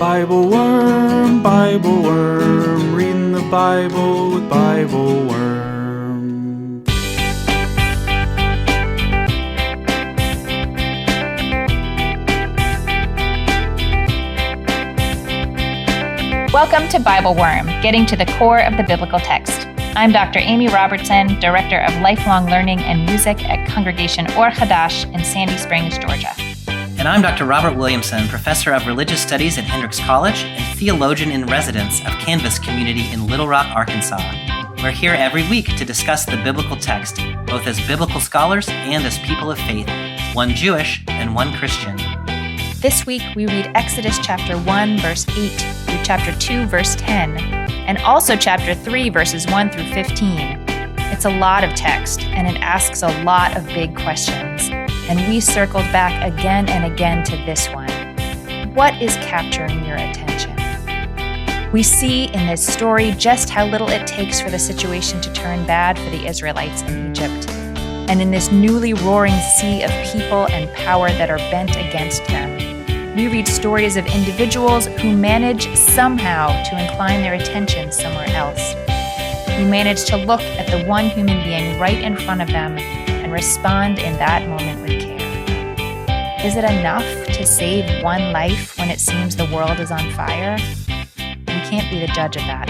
BibleWorm, BibleWorm, reading the Bible with BibleWorm. Welcome to BibleWorm, getting to the core of the biblical text. I'm Dr. Amy Robertson, Director of Lifelong Learning and Music at Congregation Or Hadash in Sandy Springs, Georgia. And I'm Dr. Robert Williamson, Professor of Religious Studies at Hendrix College and Theologian in Residence of Canvas Community in Little Rock, Arkansas. We're here every week to discuss the biblical text, both as biblical scholars and as people of faith, one Jewish and one Christian. This week we read Exodus chapter 1, verse 8 through chapter 2, verse 10, and also chapter 3, verses 1 through 15. It's a lot of text, and it asks a lot of big questions. And we circled back again and again to this one. What is capturing your attention? We see in this story just how little it takes for the situation to turn bad for the Israelites in Egypt. And in this newly roaring sea of people and power that are bent against them, we read stories of individuals who manage somehow to incline their attention somewhere else, who manage to look at the one human being right in front of them and respond in that moment with care. Is it enough to save one life when it seems the world is on fire? We can't be the judge of that,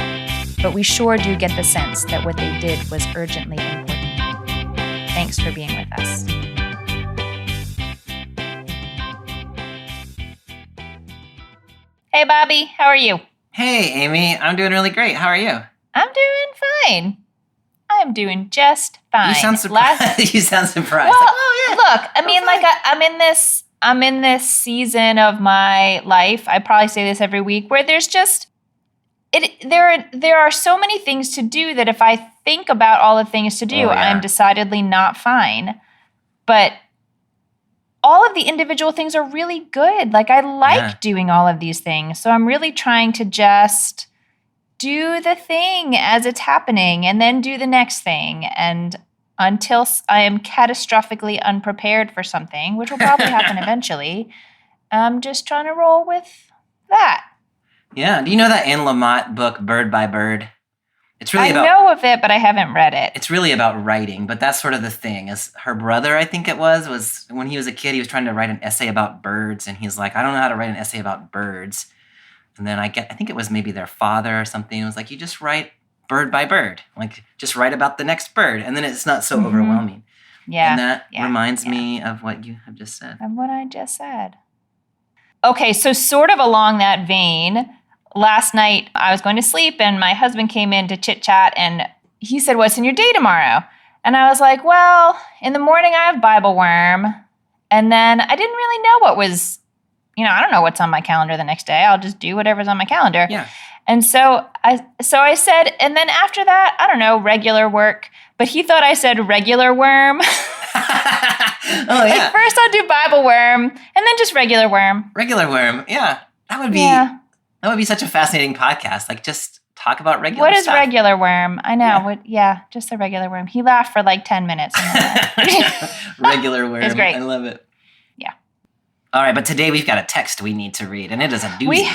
but we sure do get the sense that what they did was urgently important. Thanks for being with us. Hey, Bobby, how are you? Hey, Amy, I'm doing really great. How are you? I'm doing fine. I'm doing just fine. You sound surprised. You sound surprised. Well, like, oh, yeah. Look, I mean, like I'm in this season of my life. I probably say this every week, where there's just there are so many things to do that if I think about all the things to do, I'm decidedly not fine. But all of the individual things are really good. Like I like doing all of these things, so I'm really trying to just do the thing as it's happening and then do the next thing. And until I am catastrophically unprepared for something, which will probably happen eventually, I'm just trying to roll with that. Yeah. Do you know that Anne Lamott book, Bird by Bird? It's really I know of it, but I haven't read it. It's really about writing, but that's sort of the thing. As her brother, I think it was when he was a kid, he was trying to write an essay about birds, and he's like, I don't know how to write an essay about birds. And then I think it was maybe their father or something. It was like, you just write bird by bird. Like, just write about the next bird. And then it's not so overwhelming. Yeah. And that reminds me of what you have just said. Of what I just said. Okay, so sort of along that vein, last night I was going to sleep and my husband came in to chit-chat and he said, what's in your day tomorrow? And I was like, well, in the morning I have BibleWorm. And then I didn't really know what was, I don't know what's on my calendar the next day. I'll just do whatever's on my calendar. Yeah. And so I said, and then after that, I don't know, regular work. But he thought I said regular worm. Oh, yeah. Like first I'll do BibleWorm and then just regular worm. Regular worm. Yeah. That would be such a fascinating podcast. Like just talk about regular stuff. What is stuff. Regular worm? I know. Just the regular worm. He laughed for like 10 minutes. Regular worm. It's great. I love it. Yeah. All right, but today we've got a text we need to read, and it is a doozy.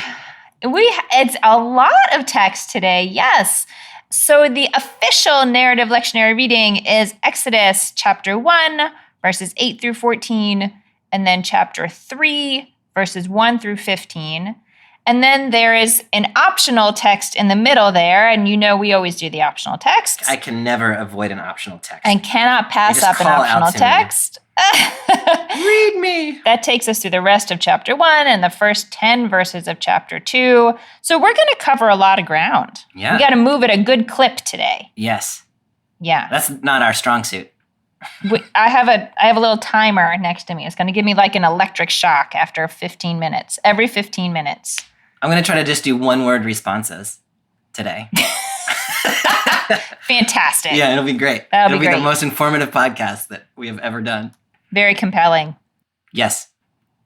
It's a lot of text today, yes. So the official narrative lectionary reading is Exodus chapter 1, verses 8 through 14, and then chapter 3, verses 1 through 15. And then there is an optional text in the middle there, and we always do the optional text. I can never avoid an optional text. And cannot pass up an optional text. Read me. That takes us through the rest of chapter 1 and the first 10 verses of chapter 2. So we're going to cover a lot of ground. Yeah. We got to move at a good clip today. Yes. Yeah. That's not our strong suit. I have a little timer next to me. It's going to give me like an electric shock after 15 minutes, every 15 minutes. I'm going to try to just do one-word responses today. Fantastic. Yeah, it'll be great. It'll be the most informative podcast that we have ever done. Very compelling. Yes.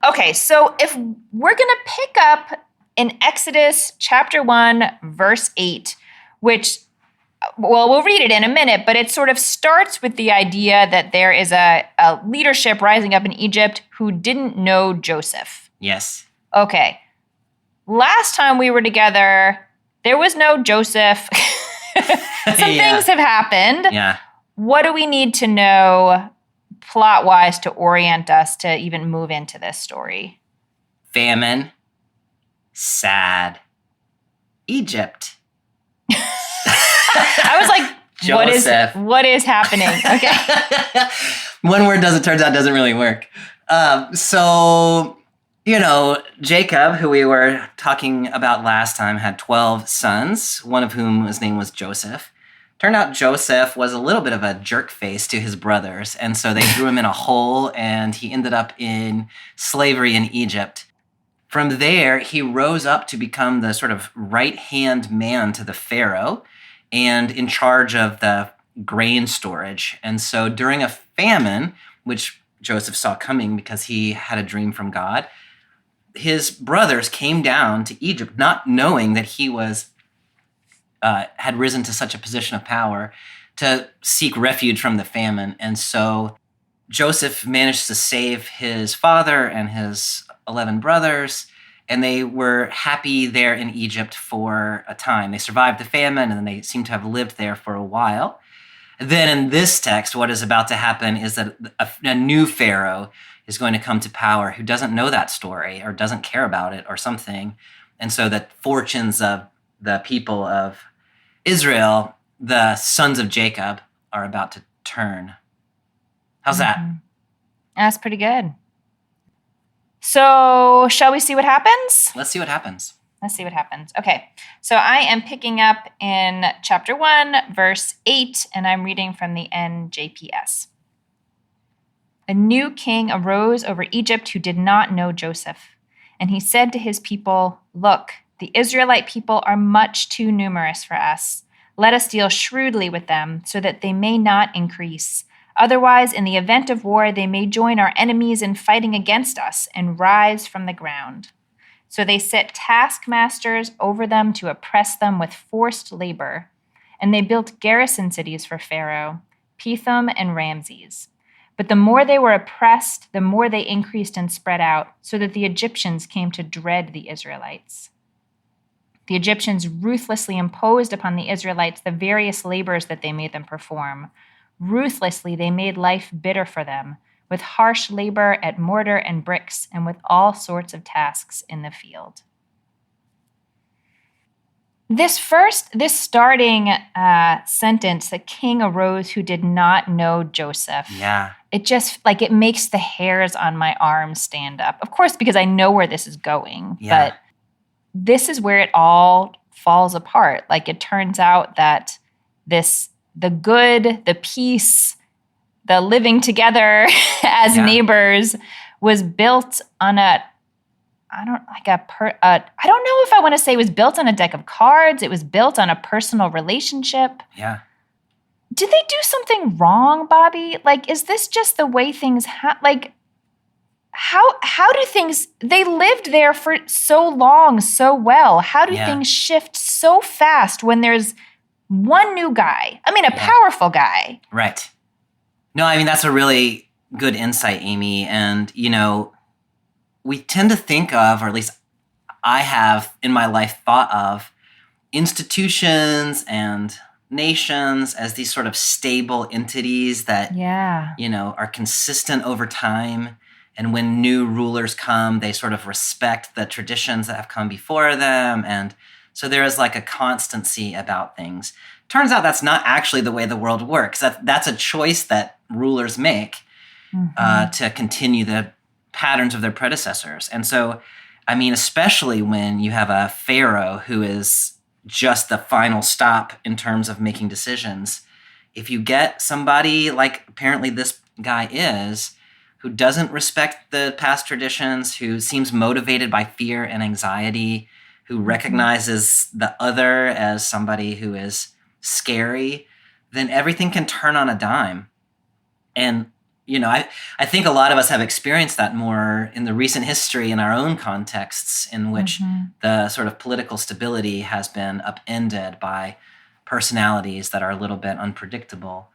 Okay, so if we're going to pick up in Exodus chapter 1, verse 8, which, we'll read it in a minute, but it sort of starts with the idea that there is a leadership rising up in Egypt who didn't know Joseph. Yes. Okay. last time we were together, there was no Joseph. Some things have happened. Yeah. What do we need to know plot-wise to orient us to even move into this story? Famine. Sad. Egypt. I was like, Joseph. what is happening? Okay. One word doesn't really work. So, Jacob, who we were talking about last time, had 12 sons, one of whom his name was Joseph. Turned out Joseph was a little bit of a jerk face to his brothers, and so they threw him in a hole, and he ended up in slavery in Egypt. From there, he rose up to become the sort of right-hand man to the Pharaoh and in charge of the grain storage. And so during a famine, which Joseph saw coming because he had a dream from God, his brothers came down to Egypt, not knowing that he had risen to such a position of power to seek refuge from the famine. And so Joseph managed to save his father and his 11 brothers, and they were happy there in Egypt for a time. They survived the famine, and then they seem to have lived there for a while. Then in this text, what is about to happen is that a new Pharaoh is going to come to power who doesn't know that story or doesn't care about it or something. And so the fortunes of the people of Israel, the sons of Jacob, are about to turn. How's that? That's pretty good. So shall we see what happens? Let's see what happens. Let's see what happens. Okay, so I am picking up in chapter 1, verse 8, and I'm reading from the NJPS. A new king arose over Egypt who did not know Joseph. And he said to his people, "Look, the Israelite people are much too numerous for us. Let us deal shrewdly with them so that they may not increase. Otherwise, in the event of war, they may join our enemies in fighting against us and rise from the ground." So they set taskmasters over them to oppress them with forced labor. And they built garrison cities for Pharaoh, Pithom and Ramses. But the more they were oppressed, the more they increased and spread out, so that the Egyptians came to dread the Israelites. The Egyptians ruthlessly imposed upon the Israelites the various labors that they made them perform. Ruthlessly, they made life bitter for them, with harsh labor at mortar and bricks, and with all sorts of tasks in the field. This starting sentence, the king arose who did not know Joseph. Yeah. It just, it makes the hairs on my arms stand up. Of course, because I know where this is going. Yeah. But this is where it all falls apart. It turns out that the good, the peace, the living together as neighbors was built on I don't know if I want to say it was built on a deck of cards. It was built on a personal relationship. Yeah. Did they do something wrong, Bobby? Is this just the way things how do things, they lived there for so long, so well. How do things shift so fast when there's one new guy? A powerful guy. Right. No, that's a really good insight, Amy. And, we tend to think of, or at least I have in my life thought of, institutions and nations as these sort of stable entities that, are consistent over time. And when new rulers come, they sort of respect the traditions that have come before them. And so there is a constancy about things. Turns out that's not actually the way the world works. That's a choice that rulers make to continue the patterns of their predecessors. And so, especially when you have a pharaoh who is just the final stop in terms of making decisions, if you get somebody like apparently this guy is, who doesn't respect the past traditions, who seems motivated by fear and anxiety, who recognizes the other as somebody who is scary, then everything can turn on a dime. And, I think a lot of us have experienced that more in the recent history in our own contexts in which the sort of political stability has been upended by personalities that are a little bit unpredictable.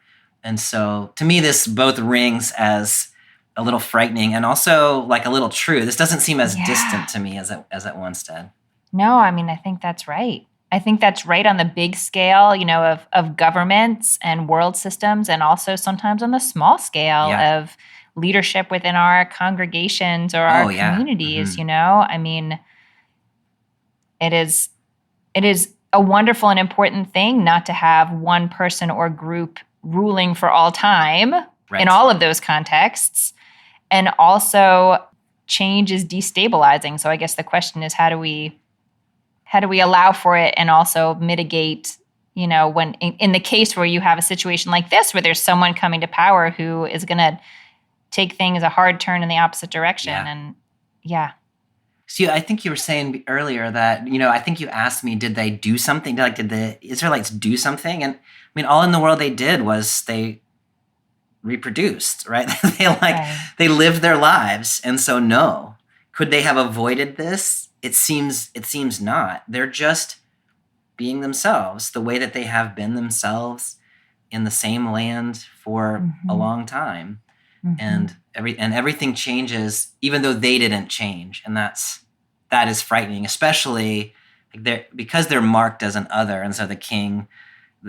And so to me, this both rings as a little frightening and also a little true. This doesn't seem as distant to me as it once did. No, I mean, I think that's right. I think that's right on the big scale, of governments and world systems, and also sometimes on the small scale Yeah. of leadership within our congregations or our Oh, yeah. communities. I mean, it is a wonderful and important thing not to have one person or group ruling for all time in Right. all of those contexts. And also, change is destabilizing. So I guess the question is, how do we allow for it and also mitigate, when in the case where you have a situation like this, where there's someone coming to power who is going to take things a hard turn in the opposite direction. Yeah. And yeah. See, I think you were saying earlier that, I think you asked me, did they do something? Did the Israelites do something? And I mean, all in the world they did was they reproduced, right? Right. They lived their lives. And so no. Could they have avoided this? It seems not. They're just being themselves, the way that they have been themselves in the same land for a long time. And everything changes, even though they didn't change, and that is frightening, especially because they're marked as an other. And so the king,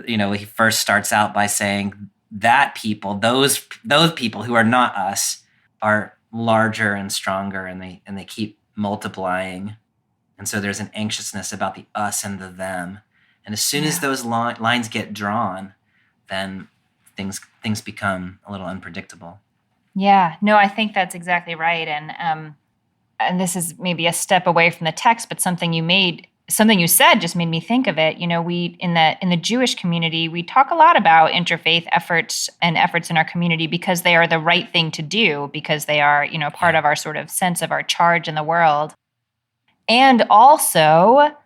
he first starts out by saying that people, those people who are not us, are larger and stronger, and they keep multiplying. And so there's an anxiousness about the us and the them. And as soon as those lines get drawn, then things become a little unpredictable. Yeah, no, I think that's exactly right. And this is maybe a step away from the text, but something you said just made me think of it. We in the Jewish community, we talk a lot about interfaith efforts in our community because they are the right thing to do, because they are, part of our sort of sense of our charge in the world. And also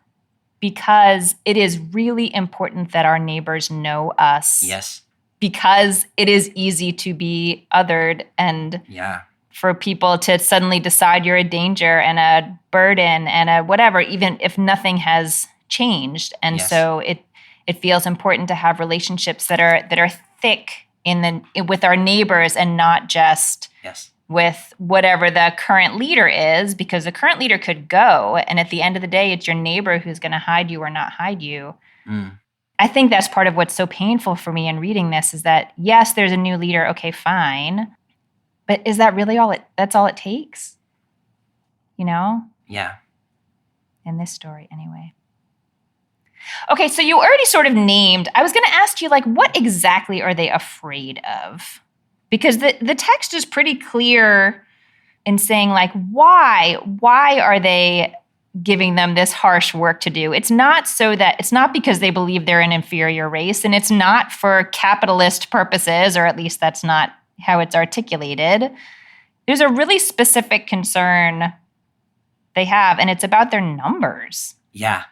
because it is really important that our neighbors know us. Yes. Because it is easy to be othered, and for people to suddenly decide you're a danger and a burden and a whatever, even if nothing has changed. And so it feels important to have relationships that are thick with our neighbors, and not just with whatever the current leader is, because the current leader could go, and at the end of the day, it's your neighbor who's going to hide you or not hide you. I think that's part of what's so painful for me in reading this, is that, yes, there's a new leader. Okay, fine. But is that really that's all it takes? Yeah. In this story, anyway. Okay, so you already sort of named, I was going to ask you, what exactly are they afraid of? Because the text is pretty clear in saying, why are they giving them this harsh work to do? It's not because they believe they're an inferior race, and it's not for capitalist purposes, or at least that's not how it's articulated. There's a really specific concern they have, and it's about their numbers. Yeah.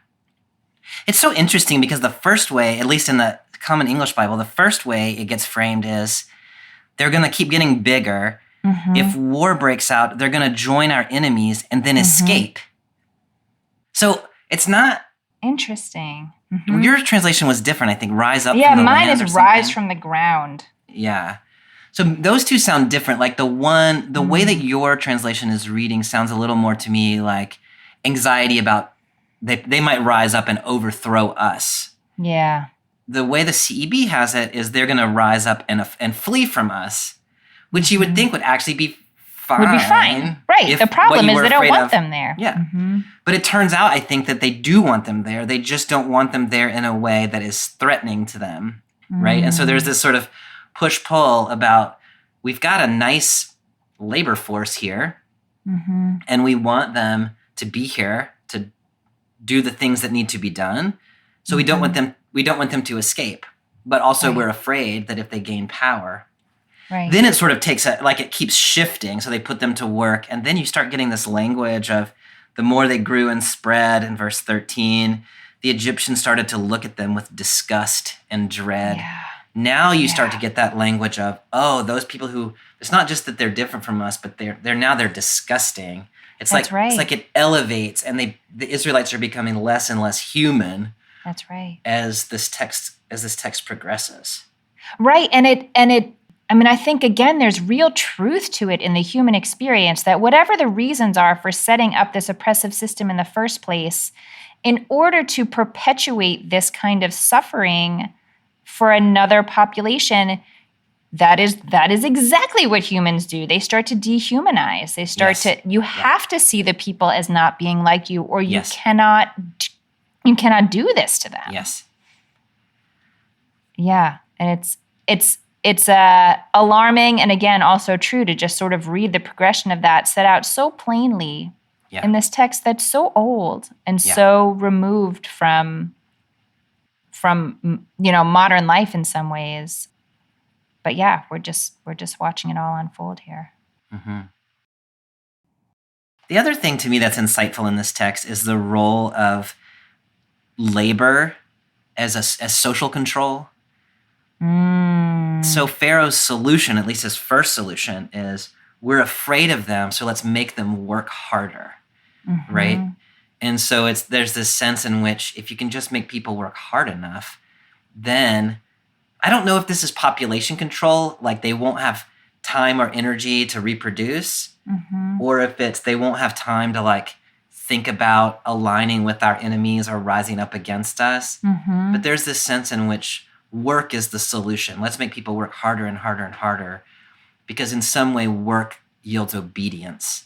It's so interesting because the first way, at least in the Common English Bible, the first way it gets framed is they're going to keep getting bigger. If war breaks out, they're going to join our enemies and then escape. So it's not... Interesting. Your translation was different, I think. Rise up from the mine land is or rise something. from the ground. Yeah. So those two sound different. The way that your translation is reading sounds a little more to me like anxiety about they might rise up and overthrow us. Yeah. The way the CEB has it is they're going to rise up and flee from us, which you would think would actually be fine. Would be fine. Right. The problem is they don't want them there. Yeah. But it turns out, I think, that they do want them there. They just don't want them there in a way that is threatening to them. Right. And so there's this sort of push-pull about, we've got a nice labor force here, and we want them to be here to do the things that need to be done. So we don't want them to escape, but also we're afraid that if they gain power, then it sort of takes it keeps shifting. So they put them to work, and then you start getting this language of the more they grew and spread. In verse 13, the Egyptians started to look at them with disgust and dread. Yeah. Now you start to get that language of, oh, those people who, it's not just that they're different from us, but they're disgusting. It's it's like it elevates, and the Israelites are becoming less and less human. That's right. As this text progresses. Right, and it I mean, I think, again, there's real truth to it in the human experience that whatever the reasons are for setting up this oppressive system in the first place, in order to perpetuate this kind of suffering for another population, that is exactly what humans do. They start to dehumanize. They start to, you have to see the people as not being like you, or you cannot do this to them. Yes. Yeah. And it's alarming, and again, also true to just sort of read the progression of that set out so plainly in this text that's so old and so removed from modern life in some ways. But yeah, we're just watching it all unfold here. Mm-hmm. The other thing to me that's insightful in this text is the role of labor as social control. So Pharaoh's solution, at least his first solution, is we're afraid of them, so let's make them work harder, right? And so there's this sense in which if you can just make people work hard enough, then I don't know if this is population control, like they won't have time or energy to reproduce, or if it's they won't have time to like think about aligning with our enemies or rising up against us. But there's this sense in which work is the solution. Let's make people work harder and harder and harder, because in some way work yields obedience.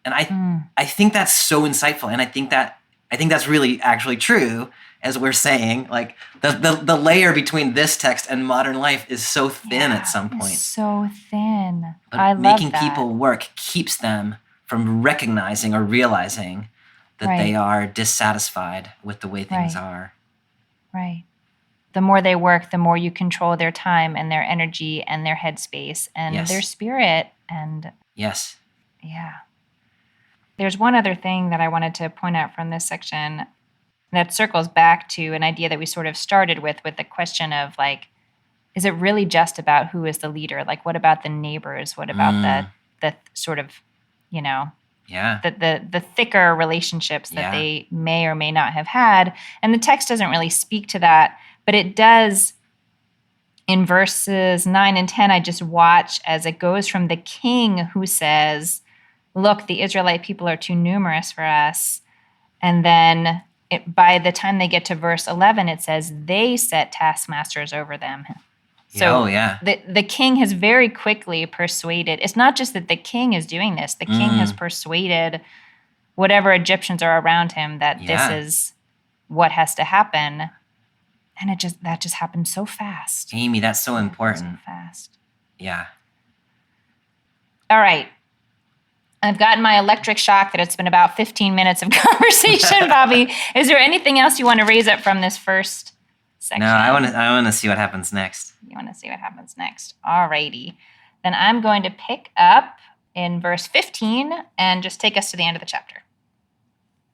And I think that's so insightful, and I think that's really actually true, as we're saying. Like the layer between this text and modern life is so thin at some point. It's so thin. But I love making that. people work keeps them from recognizing or realizing that they are dissatisfied with the way things are. Right. The more they work, the more you control their time and their energy and their headspace and their spirit. And there's one other thing that I wanted to point out from this section that circles back to an idea that we sort of started with the question of like, is it really just about who is the leader? Like, what about the neighbors? What about the sort of, the thicker relationships that they may or may not have had? And the text doesn't really speak to that. But it does in verses 9 and 10, I just watch as it goes from the king who says, look, the Israelite people are too numerous for us. And then by the time they get to verse 11, it says they set taskmasters over them. So the king has very quickly persuaded. It's not just that the king is doing this. The king has persuaded whatever Egyptians are around him that this is what has to happen. And that just happened so fast. Amy, that's so important. So fast. Yeah. All right. I've gotten my electric shock that it's been about 15 minutes of conversation, Bobby. Is there anything else you want to raise up from this first section? No, I want to see what happens next. You want to see what happens next. All righty. Then I'm going to pick up in verse 15 and just take us to the end of the chapter.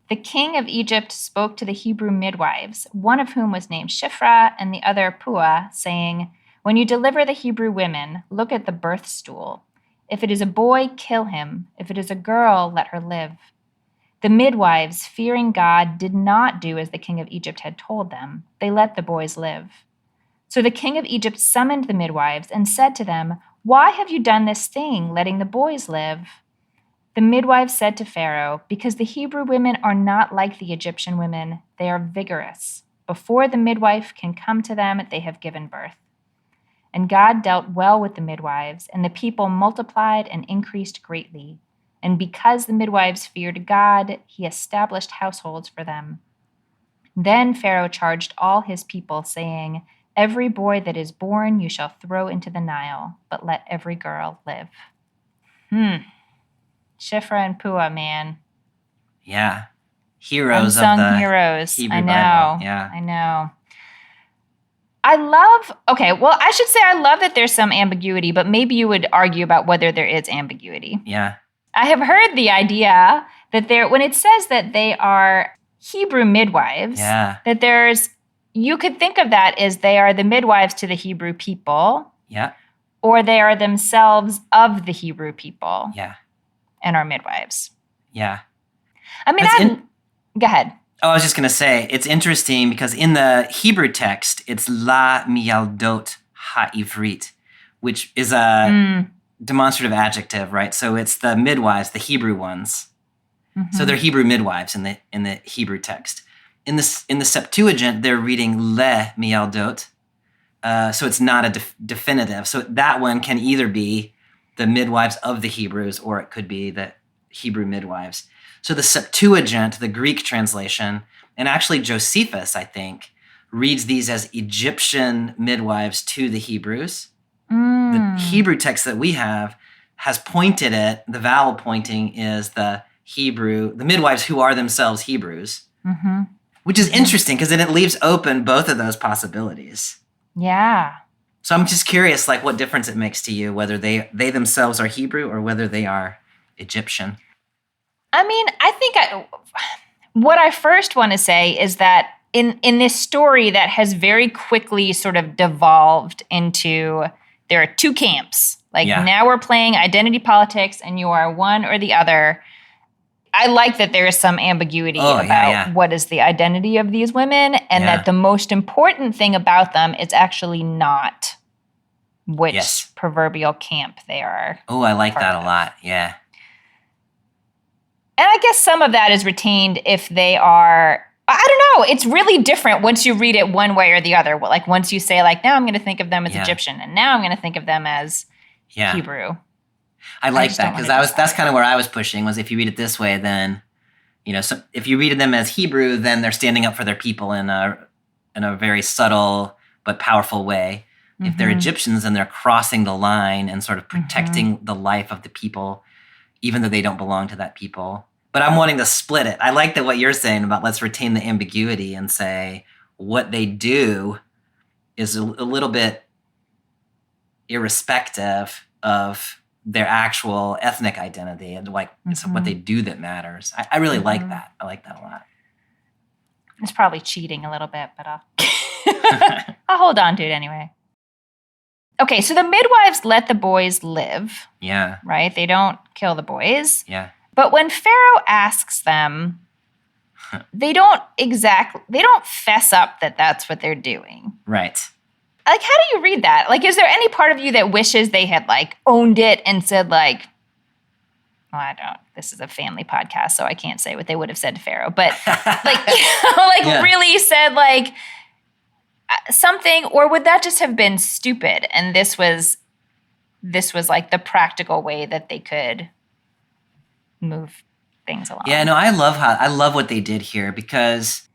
The king of Egypt spoke to the Hebrew midwives, one of whom was named Shiphrah and the other Puah, saying, when you deliver the Hebrew women, look at the birth stool. If it is a boy, kill him. If it is a girl, let her live. The midwives, fearing God, did not do as the king of Egypt had told them. They let the boys live. So the king of Egypt summoned the midwives and said to them, why have you done this thing, letting the boys live? The midwives said to Pharaoh, because the Hebrew women are not like the Egyptian women. They are vigorous. Before the midwife can come to them, they have given birth. And God dealt well with the midwives, and the people multiplied and increased greatly. And because the midwives feared God, he established households for them. Then Pharaoh charged all his people, saying, every boy that is born you shall throw into the Nile, but let every girl live. Shiphrah and Puah, man. Yeah. Heroes Unsung of the heroes. Hebrew I know. Bible. Yeah. I know. I love that there's some ambiguity, but maybe you would argue about whether there is ambiguity. Yeah. I have heard the idea that when it says that they are Hebrew midwives, that you could think of that as they are the midwives to the Hebrew people. Yeah. Or they are themselves of the Hebrew people. Yeah. And are midwives. Yeah. I mean, go ahead. Oh, I was just going to say, it's interesting because in the Hebrew text, it's la miyaldot ha'ivrit, which is a demonstrative adjective, right? So it's the midwives, the Hebrew ones. Mm-hmm. So they're Hebrew midwives in the Hebrew text. In the Septuagint, they're reading le mialdot. So it's not a definitive. So that one can either be the midwives of the Hebrews, or it could be the Hebrew midwives. So the Septuagint, the Greek translation, and actually Josephus, I think, reads these as Egyptian midwives to the Hebrews. The Hebrew text that we have has pointed it, the vowel pointing is the midwives who are themselves Hebrews, which is interesting because then it leaves open both of those possibilities. Yeah. So I'm just curious, like, what difference it makes to you, whether they themselves are Hebrew or whether they are Egyptian. I mean, I think what I first want to say is that in this story that has very quickly sort of devolved into, there are two camps. Like now we're playing identity politics and you are one or the other. I like that there is some ambiguity about what is the identity of these women, and that the most important thing about them is actually not which proverbial camp they are. Oh, I like that a lot. Yeah. And I guess some of that is retained if they are, I don't know, it's really different once you read it one way or the other. Like once you say like, now I'm going to think of them as Egyptian, and now I'm going to think of them as Hebrew. I like that because that's kind of where I was pushing, was if you read it this way, then, so if you read them as Hebrew, then they're standing up for their people in a very subtle but powerful way. If they're Egyptians, then they're crossing the line and sort of protecting the life of the people, even though they don't belong to that people. But I'm wanting to split it. I like what you're saying about let's retain the ambiguity and say what they do is a little bit irrespective of their actual ethnic identity, and like it's what they do that matters. I really like that. I like that a lot. It's probably cheating a little bit, but I'll hold on to it anyway. Okay, so the midwives let the boys live. Yeah. Right? They don't kill the boys. Yeah. But when Pharaoh asks them, they don't fess up that that's what they're doing. Right. Like, how do you read that? Like, is there any part of you that wishes they had, like, owned it and said, like, well, I don't. This is a family podcast, so I can't say what they would have said to Pharaoh. But, like, really said, like, something, or would that just have been stupid? And this was like, the practical way that they could move things along. Yeah, no, I love what they did here, because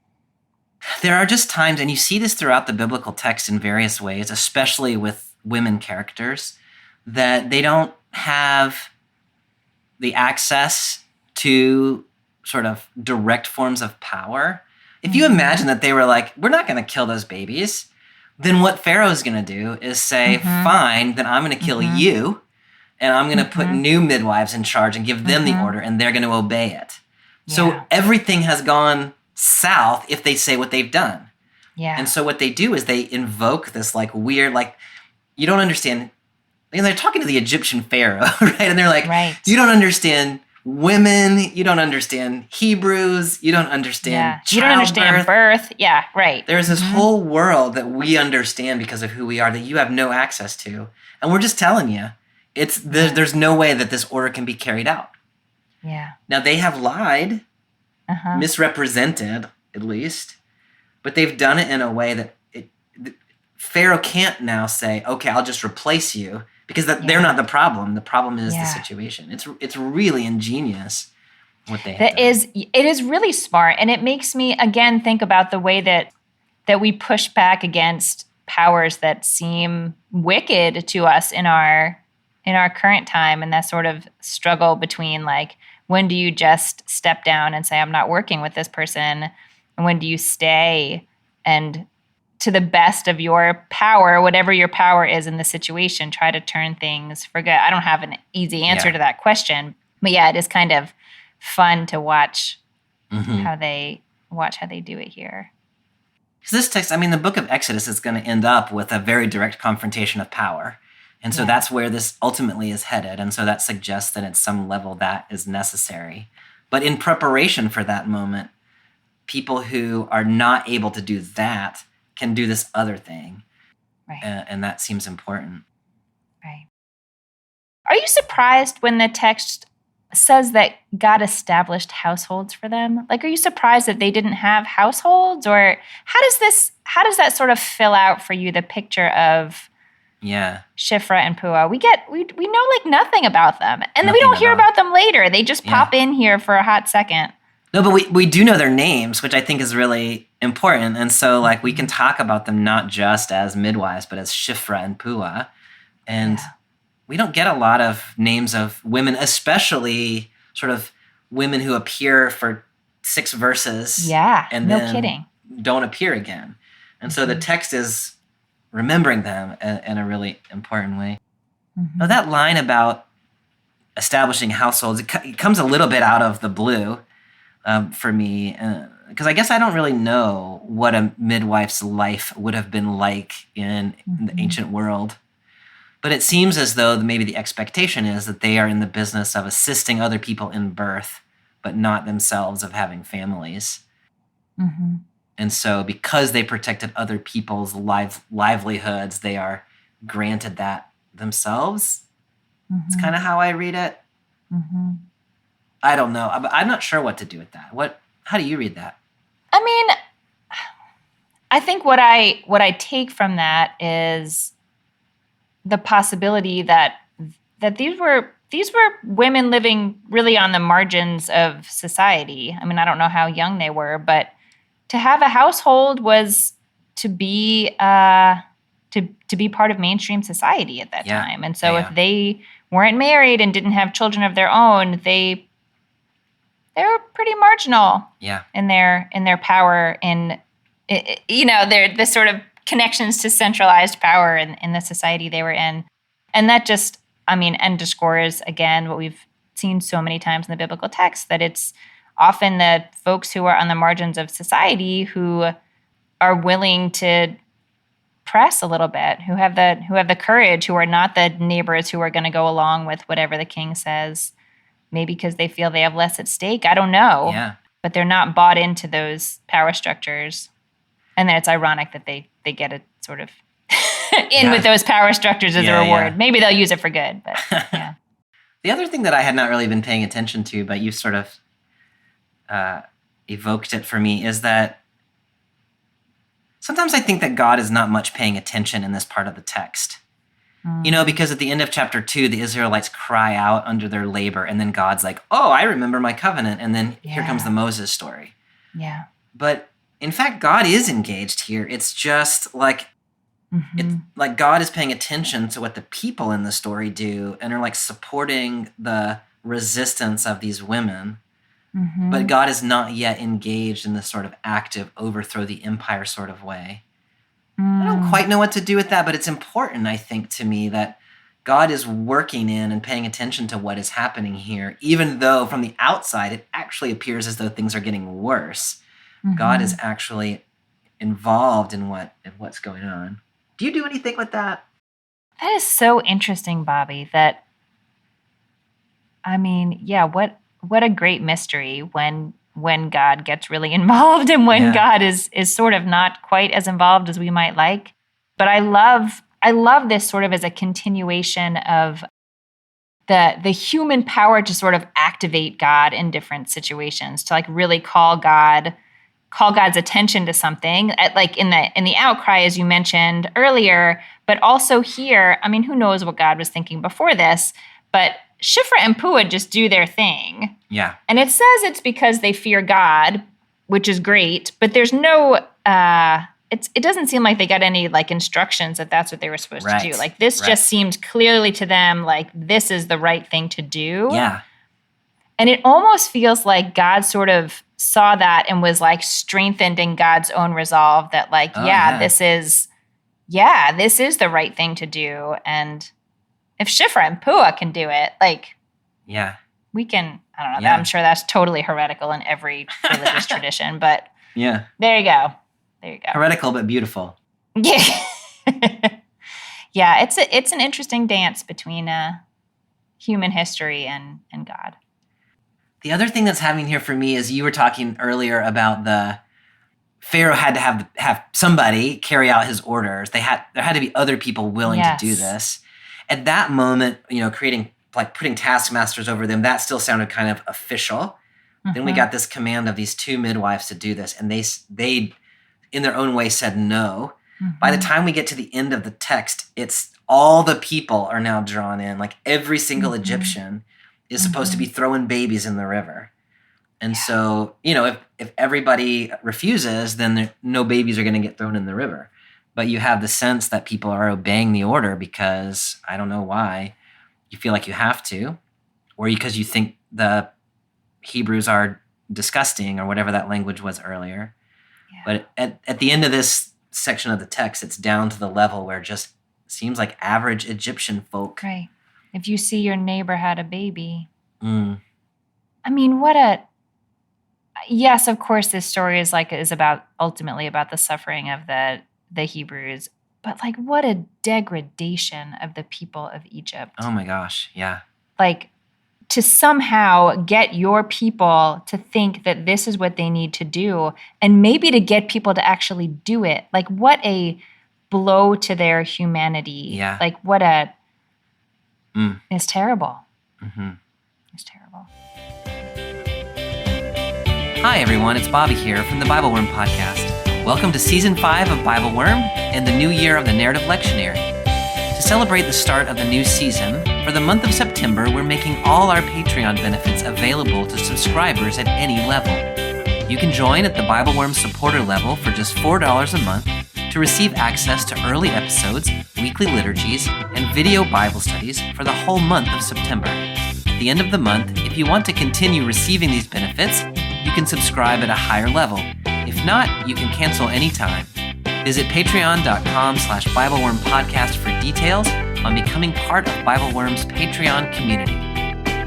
there are just times, and you see this throughout the biblical text in various ways, especially with women characters, that they don't have the access to sort of direct forms of power. If you imagine that they were like, we're not going to kill those babies, then what Pharaoh's going to do is say, fine, then I'm going to kill you, and I'm going to put new midwives in charge and give them the order, and they're going to obey it. So everything has gone south if they say what they've done. Yeah. And so what they do is they invoke this like weird, like, you don't understand. And they're talking to the Egyptian pharaoh, right? And they're like, you don't understand women, you don't understand Hebrews, you don't understand childbirth. You don't understand birth. Yeah, right. There's this whole world that we understand because of who we are that you have no access to. And we're just telling you, there's no way that this order can be carried out. Yeah. Now they have lied, misrepresented at least, but they've done it in a way that Pharaoh can't now say, okay, I'll just replace you, because they're not the problem. The problem is the situation. It's really ingenious what they have done. It is really smart, and it makes me again think about the way that we push back against powers that seem wicked to us in our current time, and that sort of struggle between like, when do you just step down and say, I'm not working with this person? And when do you stay and, to the best of your power, whatever your power is in the situation, try to turn things for good? I don't have an easy answer to that question. But yeah, it is kind of fun to watch how they do it here. Because this text, I mean, the book of Exodus is going to end up with a very direct confrontation of power. And so that's where this ultimately is headed. And so that suggests that at some level that is necessary. But in preparation for that moment, people who are not able to do that can do this other thing. Right. And that seems important. Are you surprised when the text says that God established households for them? Like, are you surprised that they didn't have households? Or how does that sort of fill out for you the picture of Shiphrah and Puah? We know like nothing about them. And then we don't hear about them later. They just pop in here for a hot second. No, but we do know their names, which I think is really important. And so like we can talk about them not just as midwives, but as Shiphrah and Puah. And we don't get a lot of names of women, especially sort of women who appear for 6 verses. Yeah, and no then kidding. Don't appear again. And so the text is remembering them in a really important way. Mm-hmm. Now that line about establishing households, it comes a little bit out of the blue for me, because I guess I don't really know what a midwife's life would have been like in the ancient world. But it seems as though maybe the expectation is that they are in the business of assisting other people in birth, but not themselves of having families. Mm-hmm. And so because they protected other people's livelihoods, they are granted that themselves. Mm-hmm. It's kind of how I read it. Mm-hmm. I don't know. I'm not sure what to do with that. How do you read that? I mean, I think what I take from that is the possibility that these were women living really on the margins of society. I mean, I don't know how young they were, but to have a household was to be to be part of mainstream society at that time. And so if they weren't married and didn't have children of their own, they were pretty marginal in their power, in their the sort of connections to centralized power in the society they were in. And that just, underscores, again, what we've seen so many times in the biblical text, that it's often the folks who are on the margins of society who are willing to press a little bit, who have the courage, who are not the neighbors who are going to go along with whatever the king says, maybe because they feel they have less at stake. I don't know. Yeah. But they're not bought into those power structures. And then it's ironic that they get it sort of with those power structures as a reward. Yeah. Maybe they'll use it for good, but yeah. The other thing that I had not really been paying attention to, but you sort of evoked it for me, is that sometimes I think that God is not much paying attention in this part of the text. Because at the end of chapter 2, the Israelites cry out under their labor, and then God's like, oh, I remember my covenant. And then here comes the Moses story. Yeah. But in fact, God is engaged here. It's just like, it's like God is paying attention to what the people in the story do and are like supporting the resistance of these women. Mm-hmm. But God is not yet engaged in this sort of active overthrow the empire sort of way. I don't quite know what to do with that, but it's important, I think, to me that God is working in and paying attention to what is happening here, even though from the outside it actually appears as though things are getting worse. Mm-hmm. God is actually involved in what's going on. Do you do anything with that? That is so interesting, Bobby, what a great mystery when God gets really involved and when God is sort of not quite as involved as we might like. But I love this sort of as a continuation of the human power to sort of activate God in different situations, to like really call God's attention to something, like in the outcry, as you mentioned earlier, but also here. I mean, who knows what God was thinking before this, but Shiphrah and Puah just do their thing. Yeah. And it says it's because they fear God, which is great, but there's no, it doesn't seem like they got any like instructions that that's what they were supposed to do. Like this just seemed clearly to them like this is the right thing to do. Yeah. And it almost feels like God sort of saw that and was like strengthened in God's own resolve that like, this is the right thing to do. And if Shiphrah and Puah can do it, like, we can, I don't know, I'm sure that's totally heretical in every religious tradition, but there you go. Heretical, but beautiful. Yeah. It's an interesting dance between human history and God. The other thing that's happening here for me is you were talking earlier about the Pharaoh had to have somebody carry out his orders. There had to be other people willing to do this. At that moment, creating like putting taskmasters over them, that still sounded kind of official. Then we got this command of these 2 midwives to do this, and they in their own way said no. By the time we get to the end of the text, it's all the people are now drawn in. Like every single Egyptian is supposed to be throwing babies in the river. And so, if everybody refuses, then no babies are going to get thrown in the river. But you have the sense that people are obeying the order because, I don't know why, you feel like you have to, or because you think the Hebrews are disgusting or whatever that language was earlier. Yeah. But at the end of this section of the text, it's down to the level where it just seems like average Egyptian folk. Right. If you see your neighbor had a baby. Mm. I mean, yes, of course, this story is ultimately about the suffering of the Hebrews, but like what a degradation of the people of Egypt. Oh my gosh, yeah. Like to somehow get your people to think that this is what they need to do, and maybe to get people to actually do it. Like what a blow to their humanity. Yeah. Like it's terrible. Mm-hmm. It's terrible. Hi everyone, it's Bobby here from the BibleWorm podcast. Welcome to Season 5 of BibleWorm and the new year of the Narrative Lectionary. To celebrate the start of the new season, for the month of September, we're making all our Patreon benefits available to subscribers at any level. You can join at the BibleWorm supporter level for just $4 a month to receive access to early episodes, weekly liturgies, and video Bible studies for the whole month of September. At the end of the month, if you want to continue receiving these benefits, you can subscribe at a higher level. If not, you can cancel anytime. Visit patreon.com/BibleWorm podcast for details on becoming part of BibleWorm's Patreon community.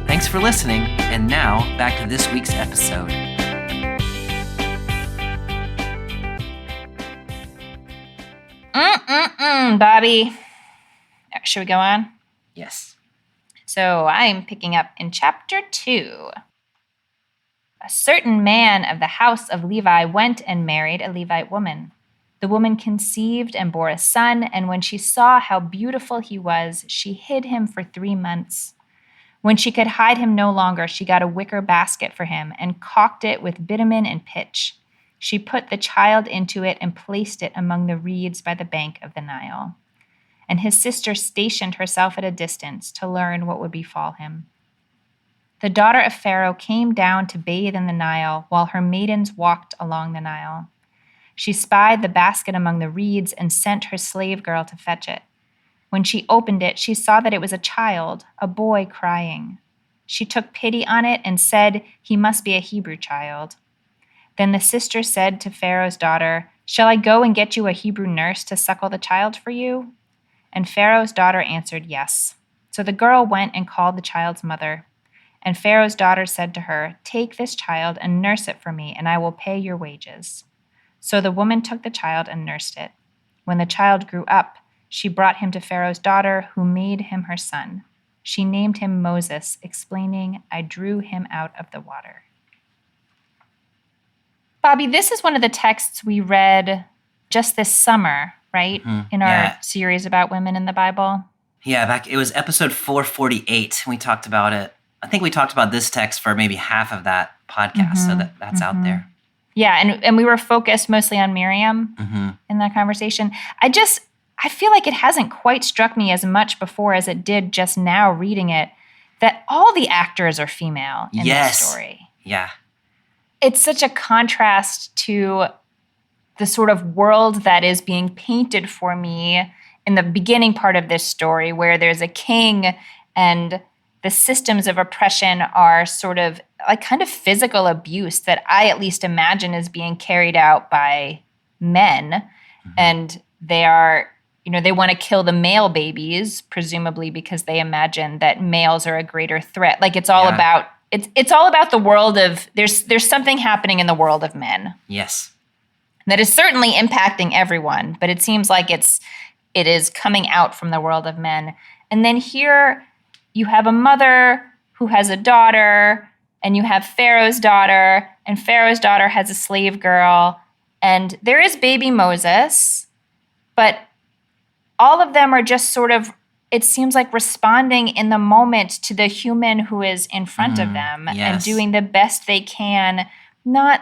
Thanks for listening, and now back to this week's episode. Bobby. Should we go on? Yes. So I'm picking up in chapter 2. A certain man of the house of Levi went and married a Levite woman. The woman conceived and bore a son, and when she saw how beautiful he was, she hid him for 3 months. When she could hide him no longer, she got a wicker basket for him and caulked it with bitumen and pitch. She put the child into it and placed it among the reeds by the bank of the Nile. And his sister stationed herself at a distance to learn what would befall him. The daughter of Pharaoh came down to bathe in the Nile while her maidens walked along the Nile. She spied the basket among the reeds and sent her slave girl to fetch it. When she opened it, she saw that it was a child, a boy crying. She took pity on it and said, "He must be a Hebrew child." Then the sister said to Pharaoh's daughter, "Shall I go and get you a Hebrew nurse to suckle the child for you?" And Pharaoh's daughter answered, "Yes." So the girl went and called the child's mother. And Pharaoh's daughter said to her, "Take this child and nurse it for me, and I will pay your wages." So the woman took the child and nursed it. When the child grew up, she brought him to Pharaoh's daughter, who made him her son. She named him Moses, explaining, "I drew him out of the water." Bobby, this is one of the texts we read just this summer, right? In our series about women in the Bible. Yeah, it was episode 448. We talked about it. I think we talked about this text for maybe half of that podcast, so that's out there. Yeah, and we were focused mostly on Miriam in that conversation. I feel like it hasn't quite struck me as much before as it did just now reading it, that all the actors are female in this story. Yeah. It's such a contrast to the sort of world that is being painted for me in the beginning part of this story, where there's a king and the systems of oppression are sort of like kind of physical abuse that I at least imagine is being carried out by men. And they are, they want to kill the male babies, presumably because they imagine that males are a greater threat. Like it's all about, it's all about the world of, there's something happening in the world of men. Yes. That is certainly impacting everyone, but it seems like it is coming out from the world of men. And then here you have a mother who has a daughter, and you have Pharaoh's daughter, and Pharaoh's daughter has a slave girl, and there is baby Moses, but all of them are just sort of it seems like responding in the moment to the human who is in front of them and yes. doing the best they can.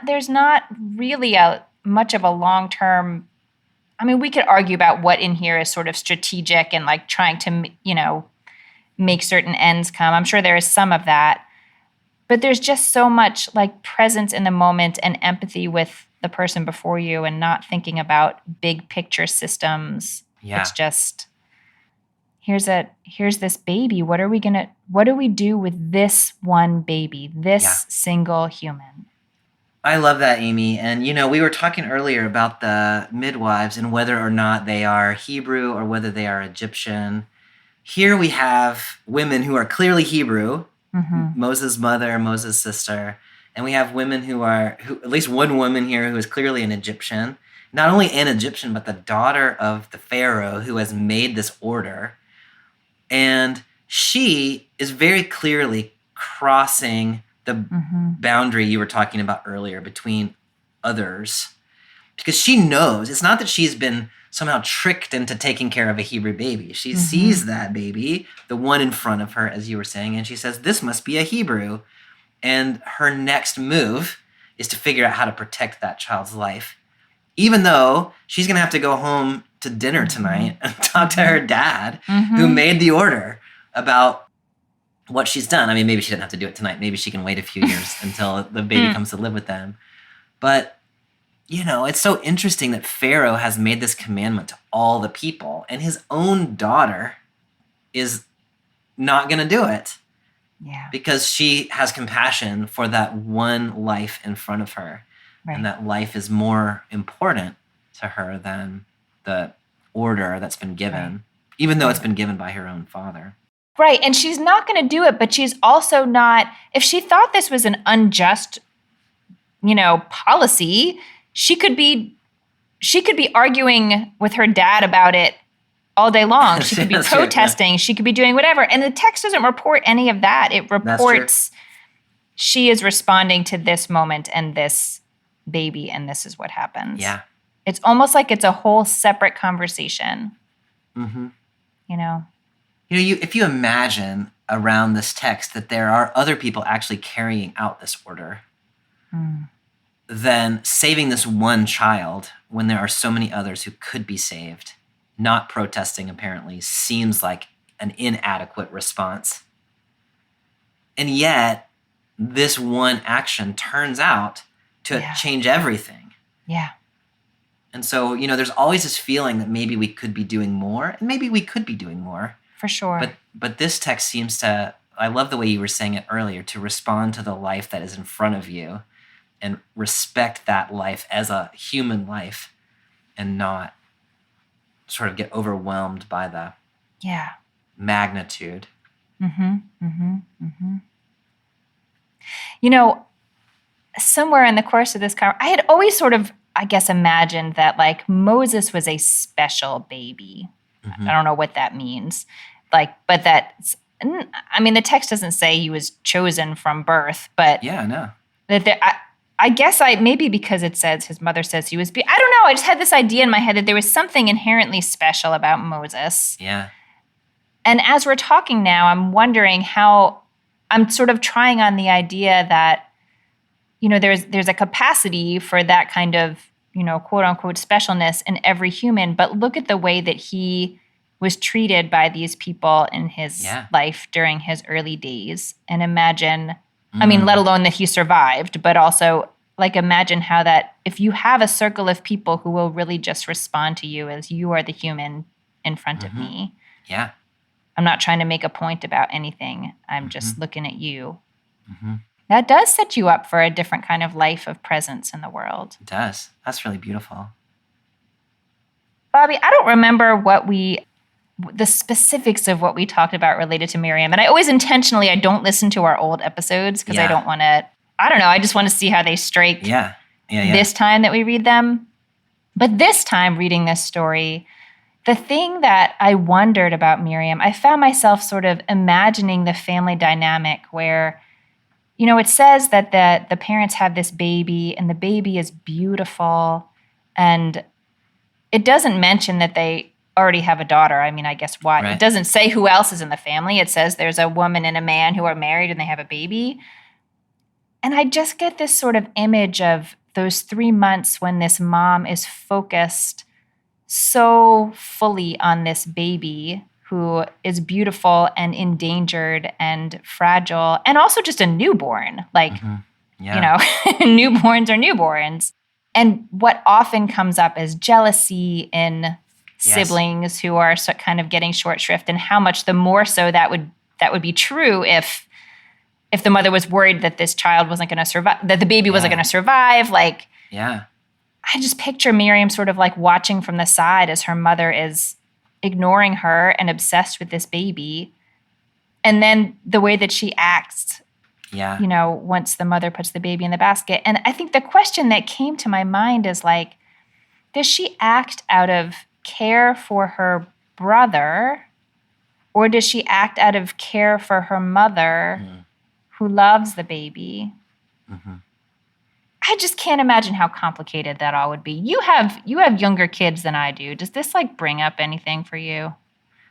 There's not really much of a long-term. I mean, we could argue about what in here is sort of strategic and like trying to, make certain ends come. I'm sure there is some of that. But there's just so much like presence in the moment and empathy with the person before you and not thinking about big picture systems. Yeah. It's just, here's this baby. What do we do with this one baby, this single human? I love that, Amy. And, we were talking earlier about the midwives and whether or not they are Hebrew or whether they are Egyptian. Here we have women who are clearly Hebrew, Moses' mother, Moses' sister. And we have women who at least one woman here who is clearly an Egyptian. Not only an Egyptian, but the daughter of the Pharaoh who has made this order. And she is very clearly crossing the boundary you were talking about earlier between others. Because she knows, it's not that she's been somehow tricked into taking care of a Hebrew baby. She sees that baby, the one in front of her, as you were saying, and she says, this must be a Hebrew. And her next move is to figure out how to protect that child's life. Even though she's going to have to go home to dinner tonight and talk to her dad, who made the order, about what she's done. I mean, maybe she didn't have to do it tonight. Maybe she can wait a few years until the baby comes to live with them. But it's so interesting that Pharaoh has made this commandment to all the people, and his own daughter is not going to do it. Yeah. Because she has compassion for that one life in front of her. Right. And that life is more important to her than the order that's been given, even though it's been given by her own father. Right. And she's not going to do it, but she's also not, if she thought this was an unjust, policy, she could be arguing with her dad about it all day long. She could be protesting. True. She could be doing whatever. And the text doesn't report any of that. It reports she is responding to this moment and this baby, and this is what happens. Yeah. It's almost like it's a whole separate conversation. If you imagine around this text that there are other people actually carrying out this order, then saving this one child when there are so many others who could be saved, not protesting apparently, seems like an inadequate response. And yet, this one action turns out to change everything. Yeah. And so, there's always this feeling that maybe we could be doing more, and maybe we could be doing more. For sure. But this text seems to, I love the way you were saying it earlier, to respond to the life that is in front of you and respect that life as a human life and not sort of get overwhelmed by the magnitude. Somewhere in the course of this conversation, I had always sort of, I guess, imagined that like Moses was a special baby. I don't know what that means. But the text doesn't say he was chosen from birth, but I guess maybe because it says his mother says he was, I don't know. I just had this idea in my head that there was something inherently special about Moses. Yeah. And as we're talking now, I'm wondering how I'm sort of trying on the idea that, there's a capacity for that kind of, quote unquote specialness in every human, but look at the way that he was treated by these people in his life during his early days. And imagine, let alone that he survived, but also like imagine how that, if you have a circle of people who will really just respond to you as you are the human in front of me. Yeah. I'm not trying to make a point about anything. I'm just looking at you. That does set you up for a different kind of life of presence in the world. It does. That's really beautiful. Bobby, I don't remember the specifics of what we talked about related to Miriam. And I always intentionally, I don't listen to our old episodes because I don't want to, I just want to see how they strike this time that we read them. But this time reading this story, the thing that I wondered about Miriam, I found myself sort of imagining the family dynamic where, it says that the parents have this baby and the baby is beautiful. And it doesn't mention that they already have a daughter. I mean, I guess why? Right. It doesn't say who else is in the family. It says there's a woman and a man who are married and they have a baby. And I just get this sort of image of those 3 months when this mom is focused so fully on this baby who is beautiful and endangered and fragile and also just a newborn. Like, Yeah. newborns are newborns. And what often comes up is jealousy in siblings who are kind of getting short shrift, and how much the more so that would be true if the mother was worried that this child wasn't going to survive, that the baby wasn't going to survive. Like, I just picture Miriam sort of like watching from the side as her mother is ignoring her and obsessed with this baby. And then the way that she acts, once the mother puts the baby in the basket. And I think the question that came to my mind is like, does she act out of care for her brother, or does she act out of care for her mother who loves the baby? I just can't imagine how complicated that all would be. You have younger kids than I do. Does this like bring up anything for you?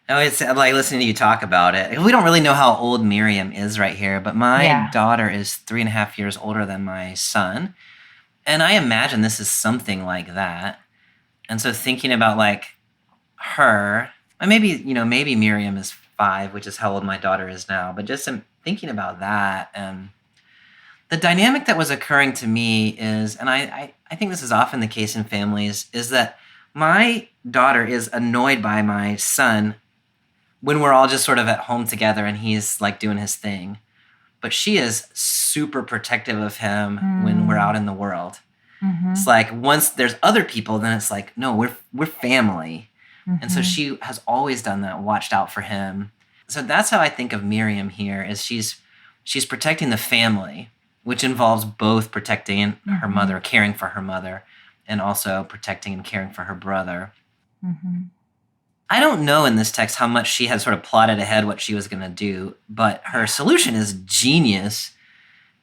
No, it's like listening to you talk about it. We don't really know how old Miriam is right here, but my daughter is 3.5 years older than my son. And I imagine this is something like that. And so thinking about like her, and maybe Miriam is 5, which is how old my daughter is now, but just thinking about that, and the dynamic that was occurring to me is, and I think this is often the case in families, is that my daughter is annoyed by my son when we're all just sort of at home together and he's like doing his thing. But she is super protective of him when we're out in the world. It's like once there's other people, then it's like, no, we're family. And so she has always done that, watched out for him. So that's how I think of Miriam here, is she's protecting the family, which involves both protecting her mother, caring for her mother, and also protecting and caring for her brother. I don't know in this text how much she had sort of plotted ahead what she was going to do, but her solution is genius.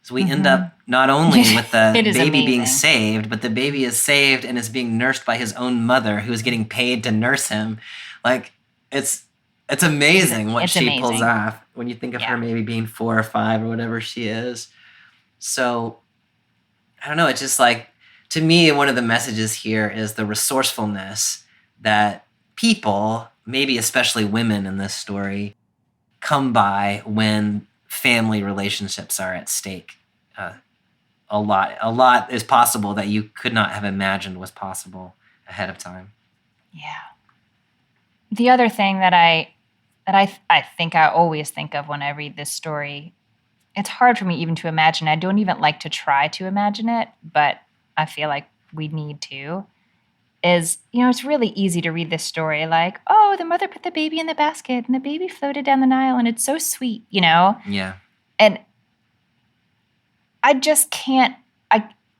So we end up not only with the baby being saved, but the baby is saved and is being nursed by his own mother, who is getting paid to nurse him. Like, it's amazing what she pulls off when you think of her maybe being 4 or 5 or whatever she is. So, I don't know, it's just like, to me, one of the messages here is the resourcefulness that people, maybe especially women in this story, come by when family relationships are at stake. A lot is possible that you could not have imagined was possible ahead of time. Yeah. The other thing that I think I always think of when I read this story, it's hard for me even to imagine. I don't even like to try to imagine it, but I feel like we need to, is, it's really easy to read this story like, oh, the mother put the baby in the basket and the baby floated down the Nile and it's so sweet, Yeah. And I just can't,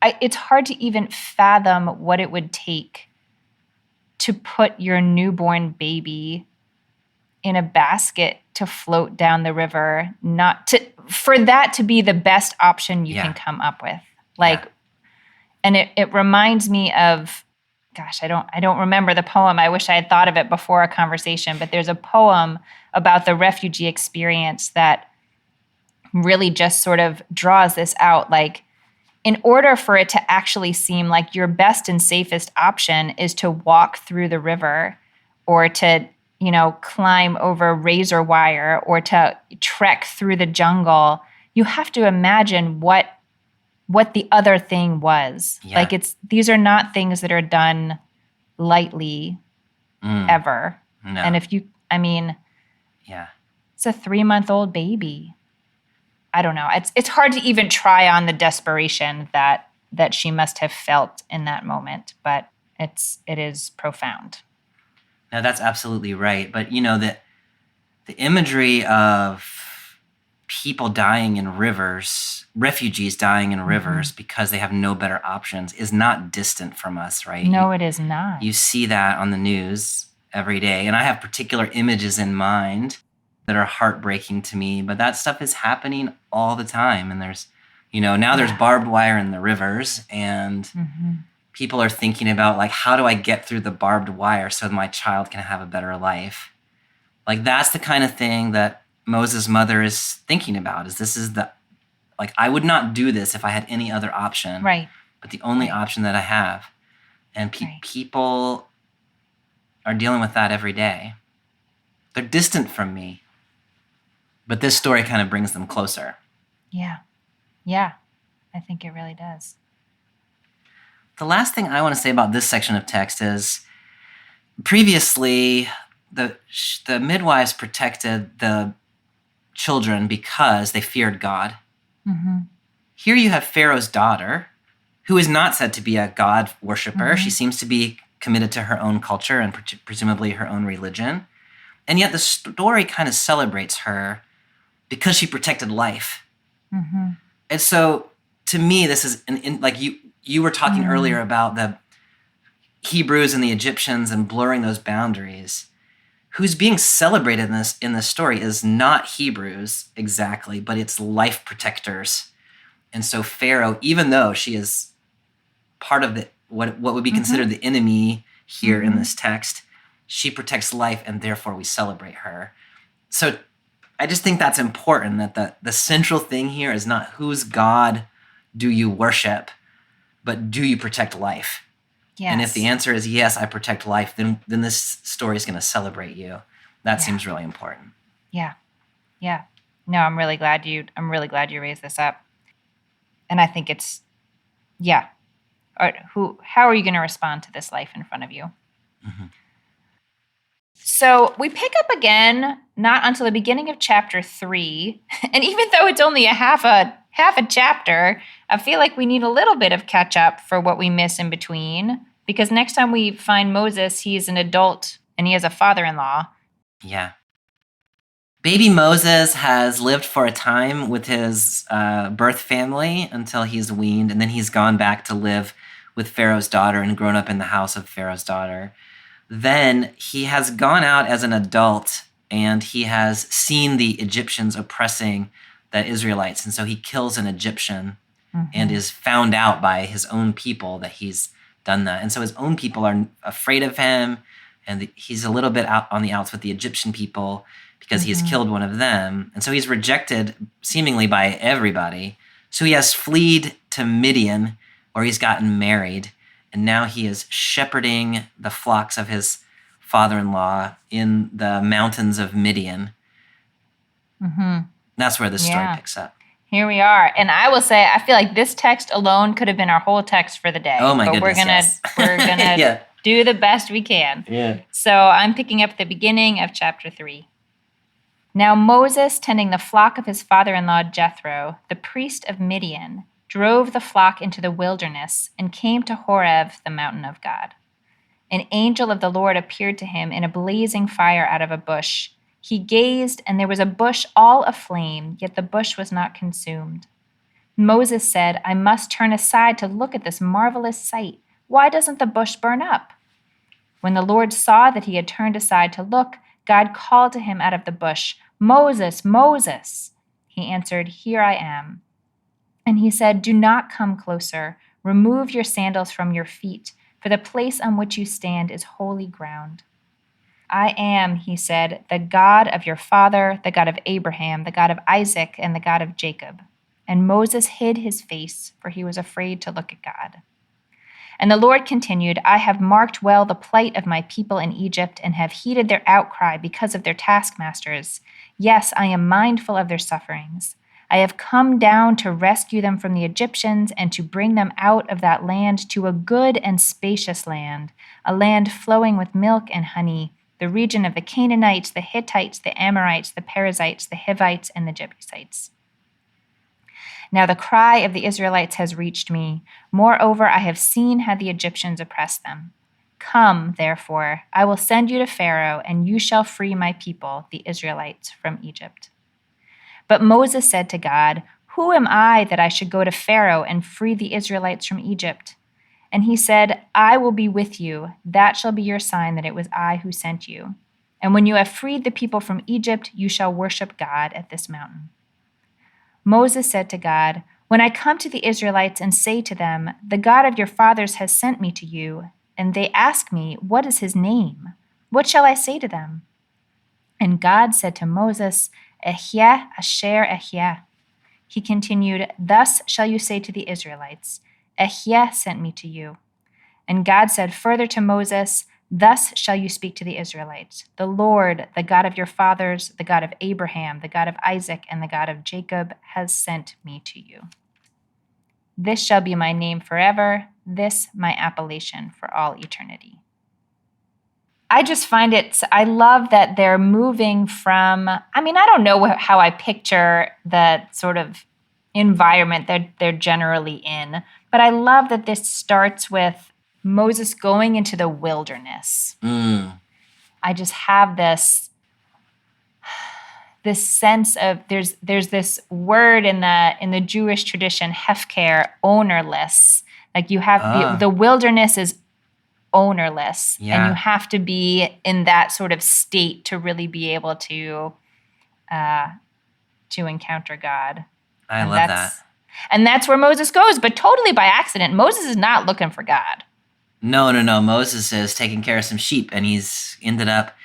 it's hard to even fathom what it would take to put your newborn baby in a basket to float down the river, for that to be the best option you can come up with. And it reminds me of, gosh, I don't remember the poem. I wish I had thought of it before a conversation, but there's a poem about the refugee experience that really just sort of draws this out. Like, in order for it to actually seem like your best and safest option is to walk through the river, or to, climb over razor wire, or to trek through the jungle, you have to imagine what the other thing was. Yeah. Like, these are not things that are done lightly ever. No. And it's a 3-month-old baby. I don't know. It's hard to even try on the desperation that she must have felt in that moment, but it is profound. No, that's absolutely right. But the imagery of people dying in rivers, refugees dying in rivers because they have no better options, is not distant from us, right? No, it is not. You see that on the news every day. And I have particular images in mind that are heartbreaking to me, but that stuff is happening all the time. And there's, now there's barbed wire in the rivers, and people are thinking about, like, how do I get through the barbed wire so my child can have a better life? Like, that's the kind of thing that Moses' mother is thinking about, like, I would not do this if I had any other option, Right. but the only Right. option that I have. And Right. people are dealing with that every day. They're distant from me, but this story kind of brings them closer. Yeah. Yeah. I think it really does. The last thing I want to say about this section of text is, previously, the midwives protected the children because they feared God. Mm-hmm. Here you have Pharaoh's daughter, who is not said to be a God worshiper. Mm-hmm. She seems to be committed to her own culture and presumably her own religion. And yet the story kind of celebrates her because she protected life. Mm-hmm. And so, to me, this is like you were talking earlier about the Hebrews and the Egyptians and blurring those boundaries. Who's being celebrated in this story is not Hebrews exactly, but it's life protectors. And so Pharaoh, even though she is part of what would be considered the enemy here in this text, she protects life, and therefore we celebrate her. So I just think that's important, that the central thing here is not whose God do you worship, but do you protect life? Yes. And if the answer is yes, I protect life, then this story is going to celebrate you. That seems really important. Yeah. Yeah. No, I'm really glad you raised this up. And I think it's, yeah. How are you going to respond to this life in front of you? Mm-hmm. So we pick up again, not until the beginning of chapter 3. And even though it's only a half a chapter, I feel like we need a little bit of catch up for what we miss in between. Because next time we find Moses, he's an adult and he has a father-in-law. Yeah. Baby Moses has lived for a time with his birth family until he's weaned, and then he's gone back to live with Pharaoh's daughter and grown up in the house of Pharaoh's daughter. Then he has gone out as an adult, and he has seen the Egyptians oppressing the Israelites, and so he kills an Egyptian and is found out by his own people that he's done that. And so his own people are afraid of him, and he's a little bit out on the outs with the Egyptian people because he has killed one of them. And so he's rejected seemingly by everybody. So he has fled to Midian, where he's gotten married, and now he is shepherding the flocks of his father-in-law in the mountains of Midian. That's where the story picks up. Here we are. And I will say, I feel like this text alone could have been our whole text for the day. Oh my goodness, we're gonna do the best we can. Yeah. So I'm picking up at the beginning of chapter 3. Now Moses, tending the flock of his father-in-law Jethro, the priest of Midian, drove the flock into the wilderness and came to Horeb, the mountain of God. An angel of the Lord appeared to him in a blazing fire out of a bush. He gazed, and there was a bush all aflame, yet the bush was not consumed. Moses said, I must turn aside to look at this marvelous sight. Why doesn't the bush burn up? When the Lord saw that he had turned aside to look, God called to him out of the bush, Moses, Moses. He answered, Here I am. And he said, Do not come closer. Remove your sandals from your feet, for the place on which you stand is holy ground. I am, he said, the God of your father, the God of Abraham, the God of Isaac, and the God of Jacob. And Moses hid his face, for he was afraid to look at God. And the Lord continued, I have marked well the plight of my people in Egypt and have heeded their outcry because of their taskmasters. Yes, I am mindful of their sufferings. I have come down to rescue them from the Egyptians and to bring them out of that land to a good and spacious land, a land flowing with milk and honey, the region of the Canaanites, the Hittites, the Amorites, the Perizzites, the Hivites, and the Jebusites. Now the cry of the Israelites has reached me. Moreover, I have seen how the Egyptians oppress them. Come, therefore, I will send you to Pharaoh, and you shall free my people, the Israelites, from Egypt. But Moses said to God, Who am I that I should go to Pharaoh and free the Israelites from Egypt? And he said, I will be with you. That shall be your sign that it was I who sent you. And when you have freed the people from Egypt, you shall worship God at this mountain. Moses said to God, When I come to the Israelites and say to them, 'The God of your fathers has sent me to you,' and they ask me, 'What is his name?' what shall I say to them?" And God said to Moses, "Ehyeh asher ehyeh." He continued, "Thus shall you say to the Israelites, 'Ehyeh sent me to you.'" And God said further to Moses, "Thus shall you speak to the Israelites, 'The Lord, the God of your fathers, the God of Abraham, the God of Isaac, and the God of Jacob has sent me to you. This shall be my name forever, this my appellation for all eternity." I just find I love that they're moving from, I don't know how I picture the sort of environment they're generally in, but I love that this starts with Moses going into the wilderness. I just have this sense of there's this word in the Jewish tradition, hefker, ownerless. Like you have the wilderness is ownerless, and you have to be in that sort of state to really be able to encounter God. I love that. And that's where Moses goes, but totally by accident. Moses is not looking for God. No. Moses is taking care of some sheep, and he's ended up.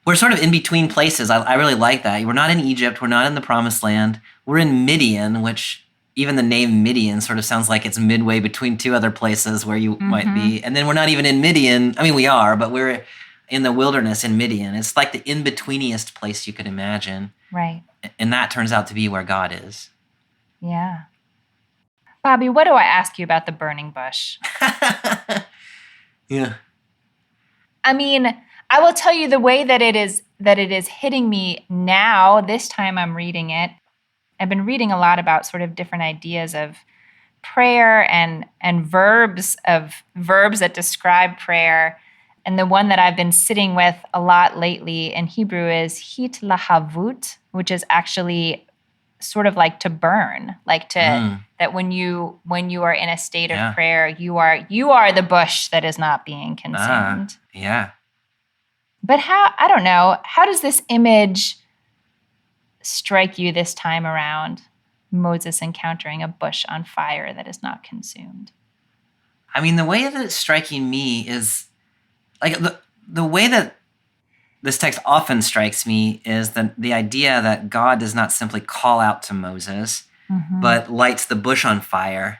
We're sort of in between places. I really like that. We're not in Egypt. We're not in the Promised Land. We're in Midian, which even the name Midian sort of sounds like it's midway between two other places where you might be. And then we're not even in Midian. I mean, we are, but we're in the wilderness in Midian. It's like the in-betweeniest place you could imagine. Right. And that turns out to be where God is. Yeah. Bobby, what do I ask you about the burning bush? Yeah. I will tell you the way that it is hitting me now, this time I'm reading it. I've been reading a lot about sort of different ideas of prayer and verbs that describe prayer. And the one that I've been sitting with a lot lately in Hebrew is hit lahavut, which is actually sort of like to burn, like that when you are in a state of prayer, you are the bush that is not being consumed. Yeah. But I don't know, how does this image strike you this time around? Moses encountering a bush on fire that is not consumed. The way that it's striking me is like the way that this text often strikes me is the idea that God does not simply call out to Moses, but lights the bush on fire,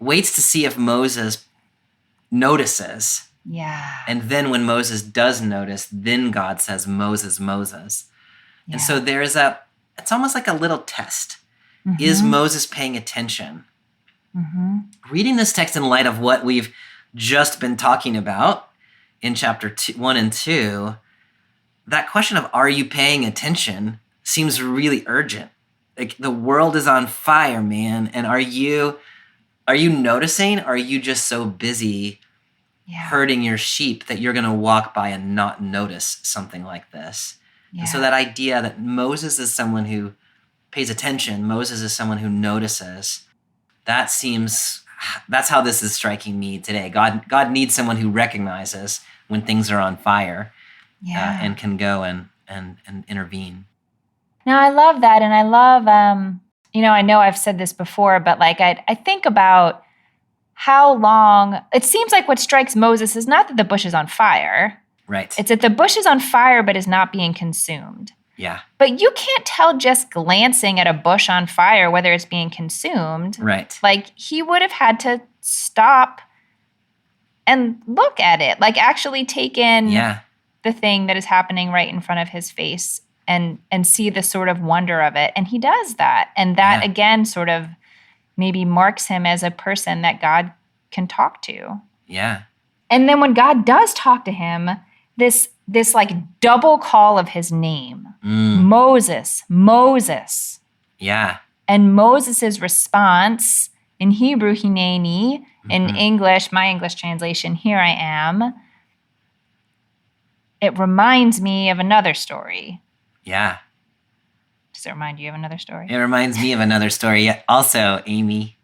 waits to see if Moses notices. Yeah. And then when Moses does notice, then God says, "Moses, Moses." Yeah. And so it's almost like a little test. Is Moses paying attention? Reading this text in light of what we've just been talking about in chapter 1 and 2, that question of are you paying attention seems really urgent. Like the world is on fire, man. And are you noticing? Or are you just so busy herding your sheep that you're going to walk by and not notice something like this? Yeah. And so that idea that Moses is someone who pays attention, Moses is someone who notices, that's how this is striking me today. God needs someone who recognizes when things are on fire and can go and intervene. Now, I love that. And I love, I know I've said this before, but like I think about how long, it seems like what strikes Moses is not that the bush is on fire. Right. It's that the bush is on fire but is not being consumed. Yeah. But you can't tell just glancing at a bush on fire whether it's being consumed. Right. Like he would have had to stop and look at it, like actually take in the thing that is happening right in front of his face and see the sort of wonder of it. And he does that. And that again sort of maybe marks him as a person that God can talk to. Yeah. And then when God does talk to him, this like double call of his name, Moses, Moses. Yeah. And Moses' response in Hebrew, hineni, in English, my English translation, here I am. It reminds me of another story. Yeah. Does it remind you of another story? It reminds me of another story also, Amy.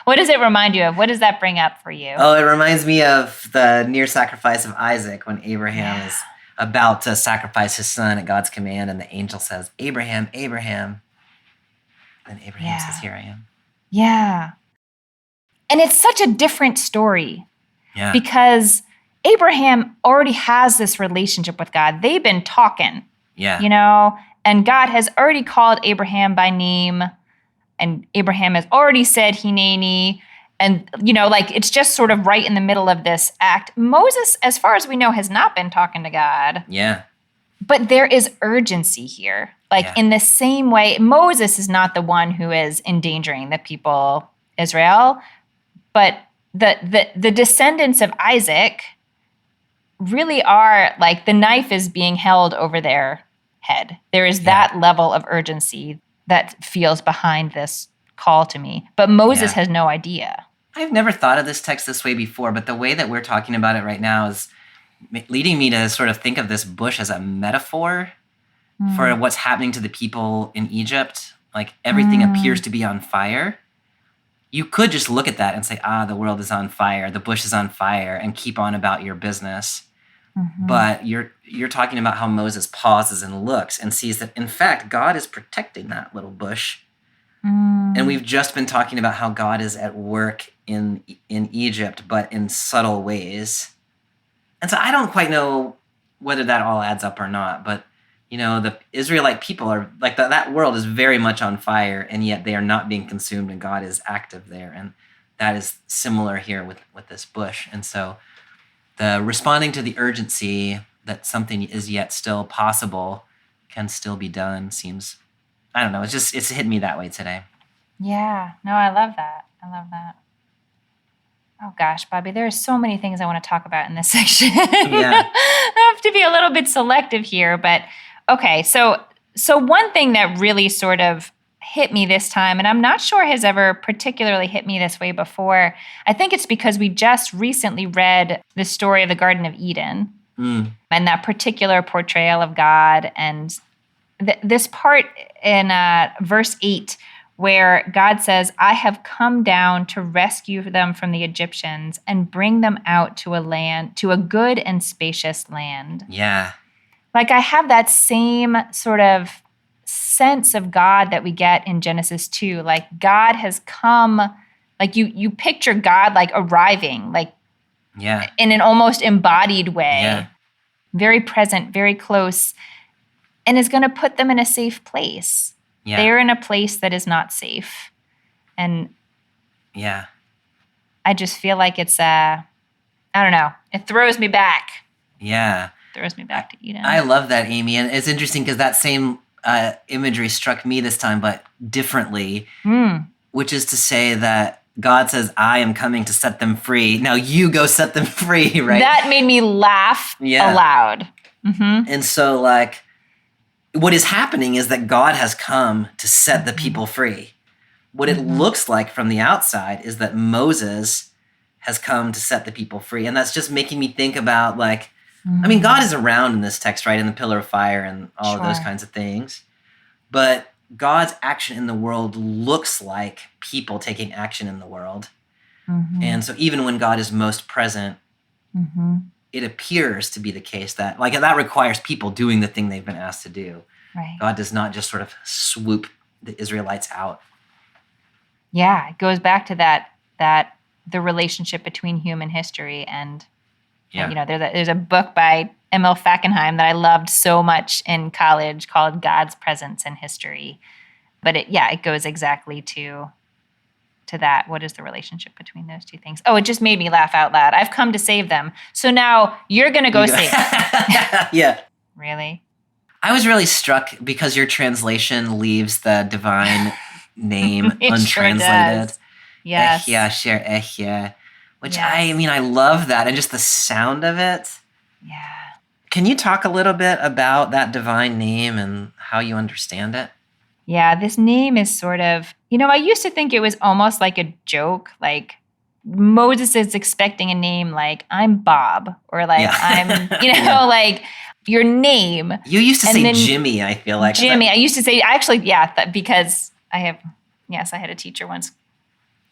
What does it remind you of? What does that bring up for you? Oh, it reminds me of the near sacrifice of Isaac when Abraham is about to sacrifice his son at God's command, and the angel says, "Abraham, Abraham." And Abraham says, here I am. Yeah. And it's such a different story Yeah. because Abraham already has this relationship with God. They've been talking, Yeah. And God has already called Abraham by name, and Abraham has already said hineni. And, it's just sort of right in the middle of this act. Moses, as far as we know, has not been talking to God. Yeah. But there is urgency here. Yeah. In the same way, Moses is not the one who is endangering the people, Israel, but the descendants of Isaac really are the knife is being held over their head. There is that level of urgency that feels behind this call to me. But Moses has no idea. I've never thought of this text this way before, but the way that we're talking about it right now is leading me to sort of think of this bush as a metaphor for what's happening to the people in Egypt. Everything appears to be on fire. You could just look at that and say, the world is on fire, the bush is on fire, and keep on about your business. Mm-hmm. But you're talking about how Moses pauses and looks and sees that, in fact, God is protecting that little bush. And we've just been talking about how God is at work in Egypt, but in subtle ways. And so I don't quite know whether that all adds up or not, but the Israelite people are that world is very much on fire, and yet they are not being consumed, and God is active there. And that is similar here with this bush. And so the responding to the urgency that something is yet still possible can still be done seems, I don't know, it's hit me that way today. Yeah, no, I love that. Oh gosh, Bobby, there are so many things I want to talk about in this section. Yeah. I have to be a little bit selective here, but okay. So one thing that really sort of hit me this time, and I'm not sure has ever particularly hit me this way before. I think it's because we just recently read the story of the Garden of Eden and that particular portrayal of God, and this part in verse 8 where God says, I have come down to rescue them from the Egyptians and bring them out to a good and spacious land. Yeah. I have that same sort of sense of God that we get in Genesis 2. God has come, you picture God arriving, in an almost embodied way, very present, very close, and is going to put them in a safe place. Yeah. They're in a place that is not safe. And I just feel like it's, I don't know, it throws me back. Yeah. Throws me back to Eden. I love that, Amy. And it's interesting because that same imagery struck me this time, but differently, which is to say that God says, I am coming to set them free. Now you go set them free, right? That made me laugh aloud. Mm-hmm. And so what is happening is that God has come to set the people free. What it looks like from the outside is that Moses has come to set the people free. And that's just making me think about God is around in this text, right? In the pillar of fire and all of those kinds of things. But God's action in the world looks like people taking action in the world. Mm-hmm. And so even when God is most present, it appears to be the case that that requires people doing the thing they've been asked to do. Right. God does not just sort of swoop the Israelites out. Yeah, it goes back to that the relationship between human history and there's a book by Emil Fackenheim that I loved so much in college called God's Presence in History. But it goes exactly to that. What is the relationship between those two things? Oh, it just made me laugh out loud. I've come to save them. So now you're going to go save them. Yeah. Really? I was really struck because your translation leaves the divine name untranslated. Sure yes. Ehya, Sher Ehya, which I love that and just the sound of it. Yeah. Can you talk a little bit about that divine name and how you understand it? Yeah, this name is sort of, I used to think it was almost like a joke, Moses is expecting a name I'm Bob, or I'm, your name. You used to say Jimmy, I feel like. Jimmy, I used to say, actually, because I had a teacher once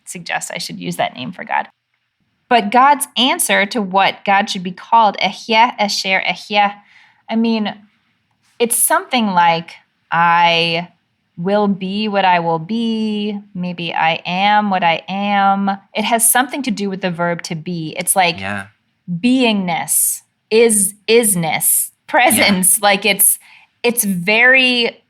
suggest I should use that name for God. But God's answer to what God should be called, Ehya, Esher, Ehya, it's something like, I will be what I will be. Maybe I am what I am. It has something to do with the verb to be. It's like Yeah. beingness, isness, presence. Like it's very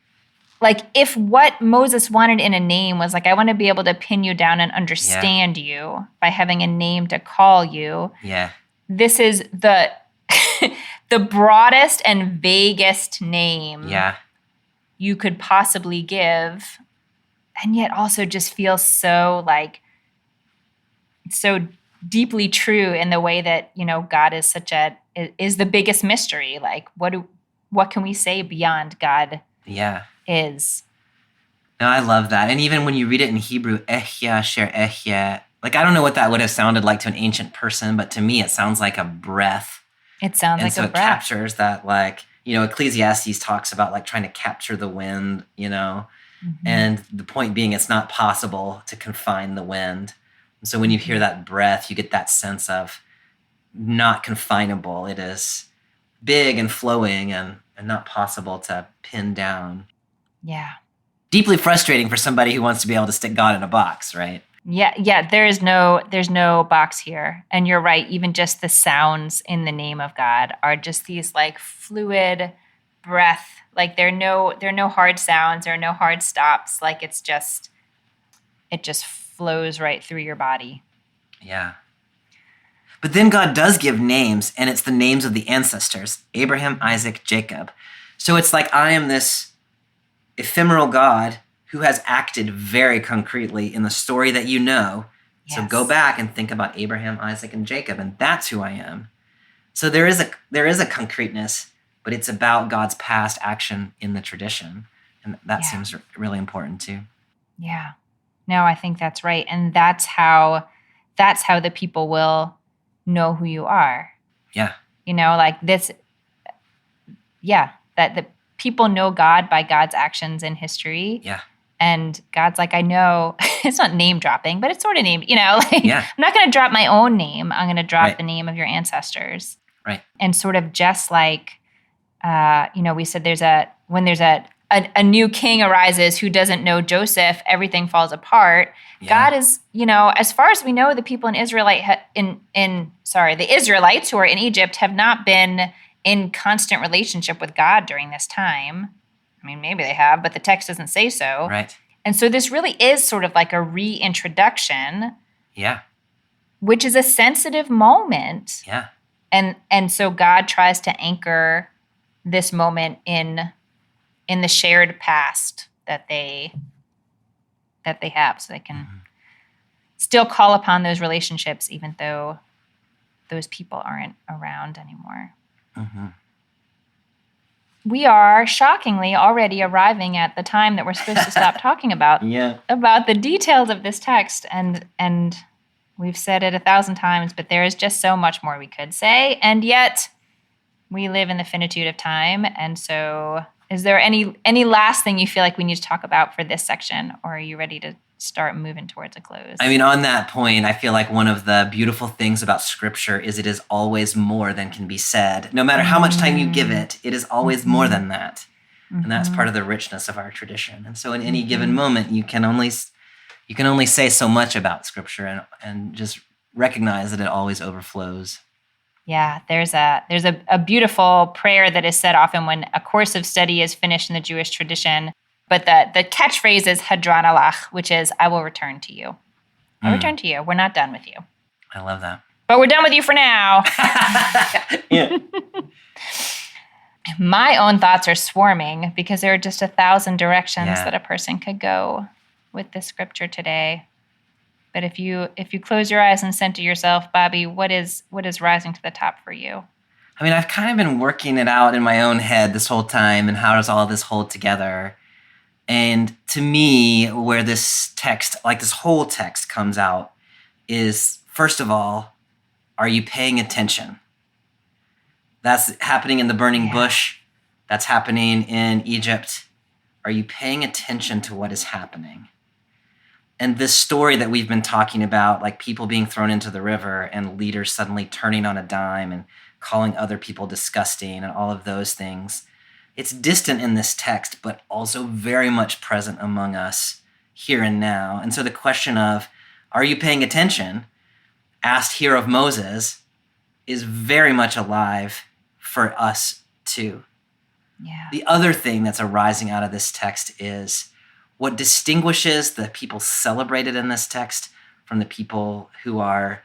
like if what Moses wanted in a name was like, I want to be able to pin you down and understand you by having a name to call you. Yeah. This is the the broadest and vaguest name Yeah. you could possibly give, and yet also just feels so like so deeply true in the way that, you know, God is is the biggest mystery. Like what can we say beyond God Yeah. is? No, I love that. And even when you read it in Hebrew, ehya, sher ehya, like I don't know what that would have sounded like to an ancient person, but to me it sounds like a breath. It sounds And like so a it breath. captures that, like, you know, Ecclesiastes talks about like trying to capture the wind, you know, and the point being it's not possible to confine the wind. And so when you hear that breath, you get that sense of not confinable. It is big and flowing and not possible to pin down. Yeah. Deeply frustrating for somebody who wants to be able to stick God in a box, right? Yeah, there's no box here. And you're right, even just the sounds in the name of God are just these like fluid breath. Like there are no hard sounds, there are no hard stops. Like it just flows right through your body. Yeah. But then God does give names, and it's the names of the ancestors, Abraham, Isaac, Jacob. So it's like I am this ephemeral God who has acted very concretely in the story that you know. So Yes. go back and think about Abraham, Isaac, and Jacob, and that's who I am. So there is a concreteness, but it's about God's past action in the tradition. And that seems really important too. Yeah. No, I think that's right. And that's how the people will know who you are. Yeah. You know, like this, that the people know God by God's actions in history. Yeah. And God's like, I know, it's not name dropping, but it's sort of name, you know, like Yeah. I'm not going to drop my own name. I'm going to drop Right. the name of your ancestors. Right. And sort of just like, you know, we said when there's a new king arises who doesn't know Joseph, everything falls apart. Yeah. God is, you know, as far as we know, the people the Israelites who are in Egypt have not been in constant relationship with God during this time. I mean, maybe they have, but the text doesn't say so. Right. And so this really is sort of like a reintroduction. Yeah. Which is a sensitive moment. Yeah. And so God tries to anchor this moment in the shared past that they have, so they can still call upon those relationships even though those people aren't around anymore. We are shockingly already arriving at the time that we're supposed to stop talking about the details of this text, and we've said it 1,000 times, but there is just so much more we could say, and yet we live in the finitude of time. And so is there any last thing you feel like we need to talk about for this section, or are you ready to start moving towards a close? I mean, on that point, I feel like one of the beautiful things about Scripture is it is always more than can be said. No matter how much time you give it, it is always more than that. And that's part of the richness of our tradition. And so in any given moment, you can only say so much about Scripture and just recognize that it always overflows. Yeah, there's a beautiful prayer that is said often when a course of study is finished in the Jewish tradition. But the catchphrase is Hadran Alach, which is, I will return to you. I'll return to you. We're not done with you. I love that. But we're done with you for now. Yeah. My own thoughts are swarming because there are just 1,000 directions that a person could go with this scripture today. But if you close your eyes and center yourself, Bobby, what is rising to the top for you? I mean, I've kind of been working it out in my own head this whole time, and how does all this hold together? And to me, where this text, like this whole text comes out is, first of all, are you paying attention? That's happening in the burning bush. That's happening in Egypt. Are you paying attention to what is happening? And this story that we've been talking about, like people being thrown into the river and leaders suddenly turning on a dime and calling other people disgusting and all of those things, it's distant in this text, but also very much present among us here and now. And so the question of, are you paying attention, asked here of Moses, is very much alive for us too. Yeah. The other thing that's arising out of this text is what distinguishes the people celebrated in this text from the people who are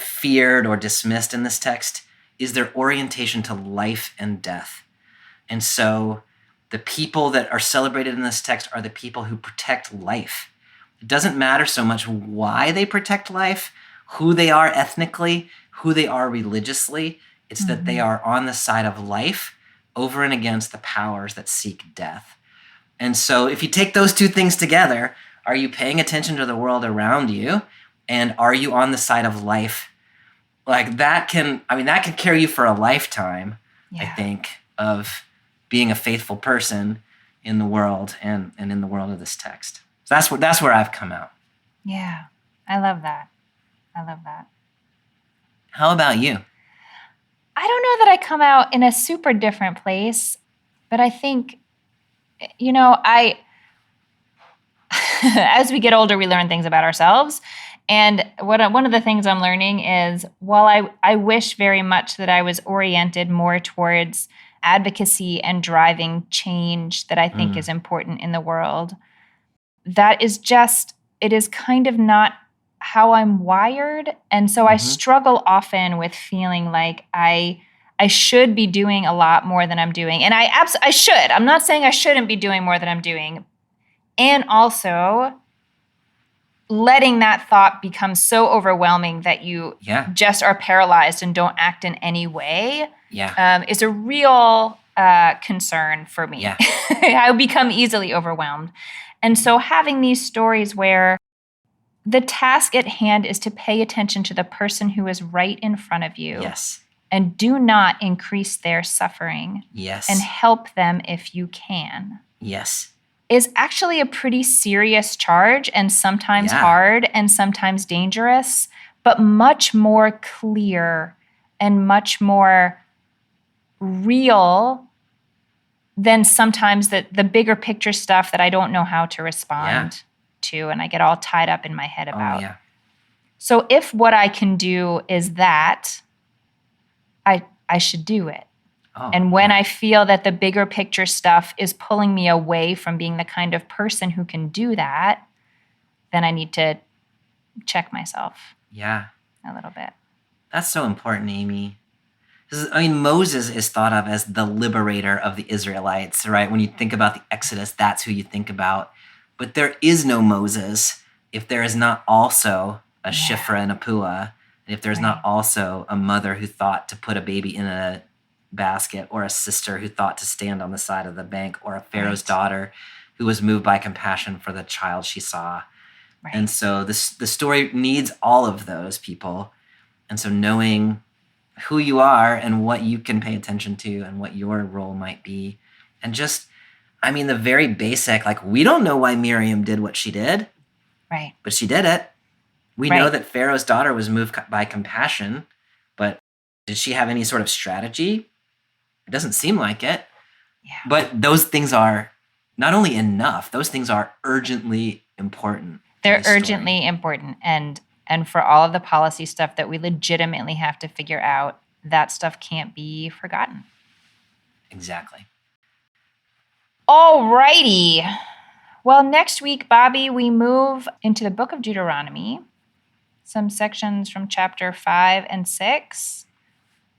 feared or dismissed in this text is their orientation to life and death. And so the people that are celebrated in this text are the people who protect life. It doesn't matter so much why they protect life, who they are ethnically, who they are religiously. It's that they are on the side of life over and against the powers that seek death. And so if you take those two things together, are you paying attention to the world around you? And are you on the side of life? Like that can carry you for a lifetime, I think, of being a faithful person in the world and in the world of this text. So that's where I've come out. Yeah. I love that. How about you? I don't know that I come out in a super different place, but I think, as we get older, we learn things about ourselves. And one of the things I'm learning is, while I wish very much that I was oriented more towards advocacy and driving change that I think is important in the world, it is kind of not how I'm wired. And so I struggle often with feeling like I should be doing a lot more than I'm doing. And I should. I'm not saying I shouldn't be doing more than I'm doing. And also letting that thought become so overwhelming that you just are paralyzed and don't act in any way is a real concern for me. Yeah. I become easily overwhelmed. And so having these stories where the task at hand is to pay attention to the person who is right in front of you. Yes. And do not increase their suffering. Yes. And help them if you can. Yes. Is actually a pretty serious charge, and sometimes hard and sometimes dangerous, but much more clear and much more real than sometimes the bigger picture stuff that I don't know how to respond to, and I get all tied up in my head about. Oh, yeah. So if what I can do is that, I should do it. Oh, and when I feel that the bigger picture stuff is pulling me away from being the kind of person who can do that, then I need to check myself. Yeah. A little bit. That's so important, Amy. Moses is thought of as the liberator of the Israelites, right? When you think about the Exodus, that's who you think about. But there is no Moses if there is not also a Shiphrah and a Puah, and if there's not also a mother who thought to put a baby in a basket, or a sister who thought to stand on the side of the bank, or a Pharaoh's daughter who was moved by compassion for the child she saw. Right. And so the story needs all of those people. And so knowing who you are and what you can pay attention to and what your role might be. And just, the very basic, we don't know why Miriam did what she did. Right. But she did it. We know that Pharaoh's daughter was moved by compassion, but did she have any sort of strategy? It doesn't seem like it. Yeah. But those things are not only enough, those things are urgently important. They're urgently important. And for all of the policy stuff that we legitimately have to figure out, that stuff can't be forgotten. Exactly. All righty. Well, next week, Bobby, we move into the book of Deuteronomy, some sections from chapter 5 and 6.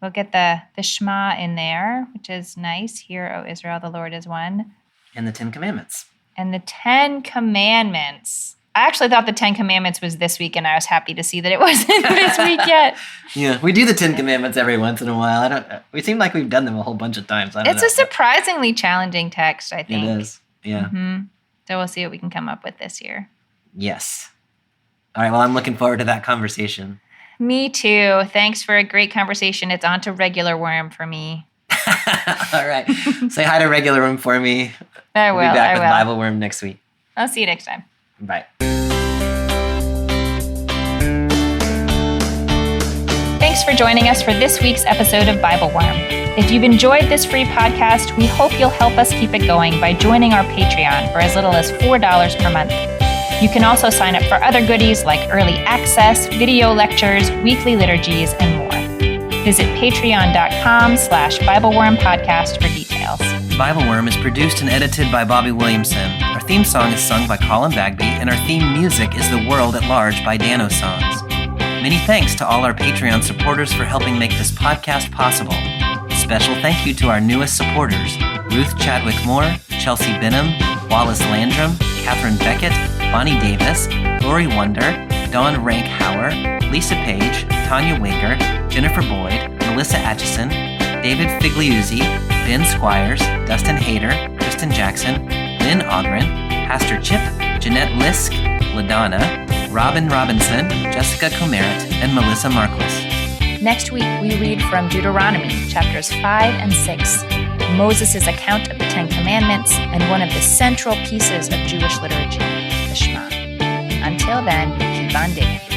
We'll get the Shema in there, which is nice. Hear, O Israel, the Lord is one. And the 10 Commandments. And the 10 Commandments. I actually thought the 10 Commandments was this week, and I was happy to see that it wasn't this week yet. Yeah, we do the 10 Commandments every once in a while. We seem like we've done them a whole bunch of times. It's a surprisingly challenging text, I think. It is, yeah. Mm-hmm. So we'll see what we can come up with this year. Yes. All right, well, I'm looking forward to that conversation. Me too. Thanks for a great conversation. It's on to regular worm for me. All right. Say hi to regular worm for me. I will. We'll be back with BibleWorm next week. I'll see you next time. Bye. Thanks for for joining us for this week's episode of BibleWorm. If you've enjoyed this free podcast, we hope you'll help us keep it going by joining our Patreon for as little as $4 per month. You can also sign up for other goodies like early access, video lectures, weekly liturgies, and more. Visit patreon.com/BibleWorm podcast for details. BibleWorm is produced and edited by Bobby Williamson. Our theme song is sung by Colin Bagby, and our theme music is The World at Large by Dano Songs. Many thanks to all our Patreon supporters for helping make this podcast possible. A special thank you to our newest supporters, Ruth Chadwick Moore, Chelsea Benham, Wallace Landrum, Catherine Beckett, Bonnie Davis, Lori Wonder, Dawn Rank-Hauer, Lisa Page, Tanya Waker, Jennifer Boyd, Melissa Atchison, David Figliuzzi, Ben Squires, Dustin Hayter, Kristen Jackson, Lynn Ogren, Pastor Chip, Jeanette Lisk, LaDonna, Robin Robinson, Jessica Comerit, and Melissa Marquis. Next week, we read from Deuteronomy, chapters 5 and 6, Moses' account of the Ten Commandments and one of the central pieces of Jewish liturgy, the Shema. Until then, keep on digging.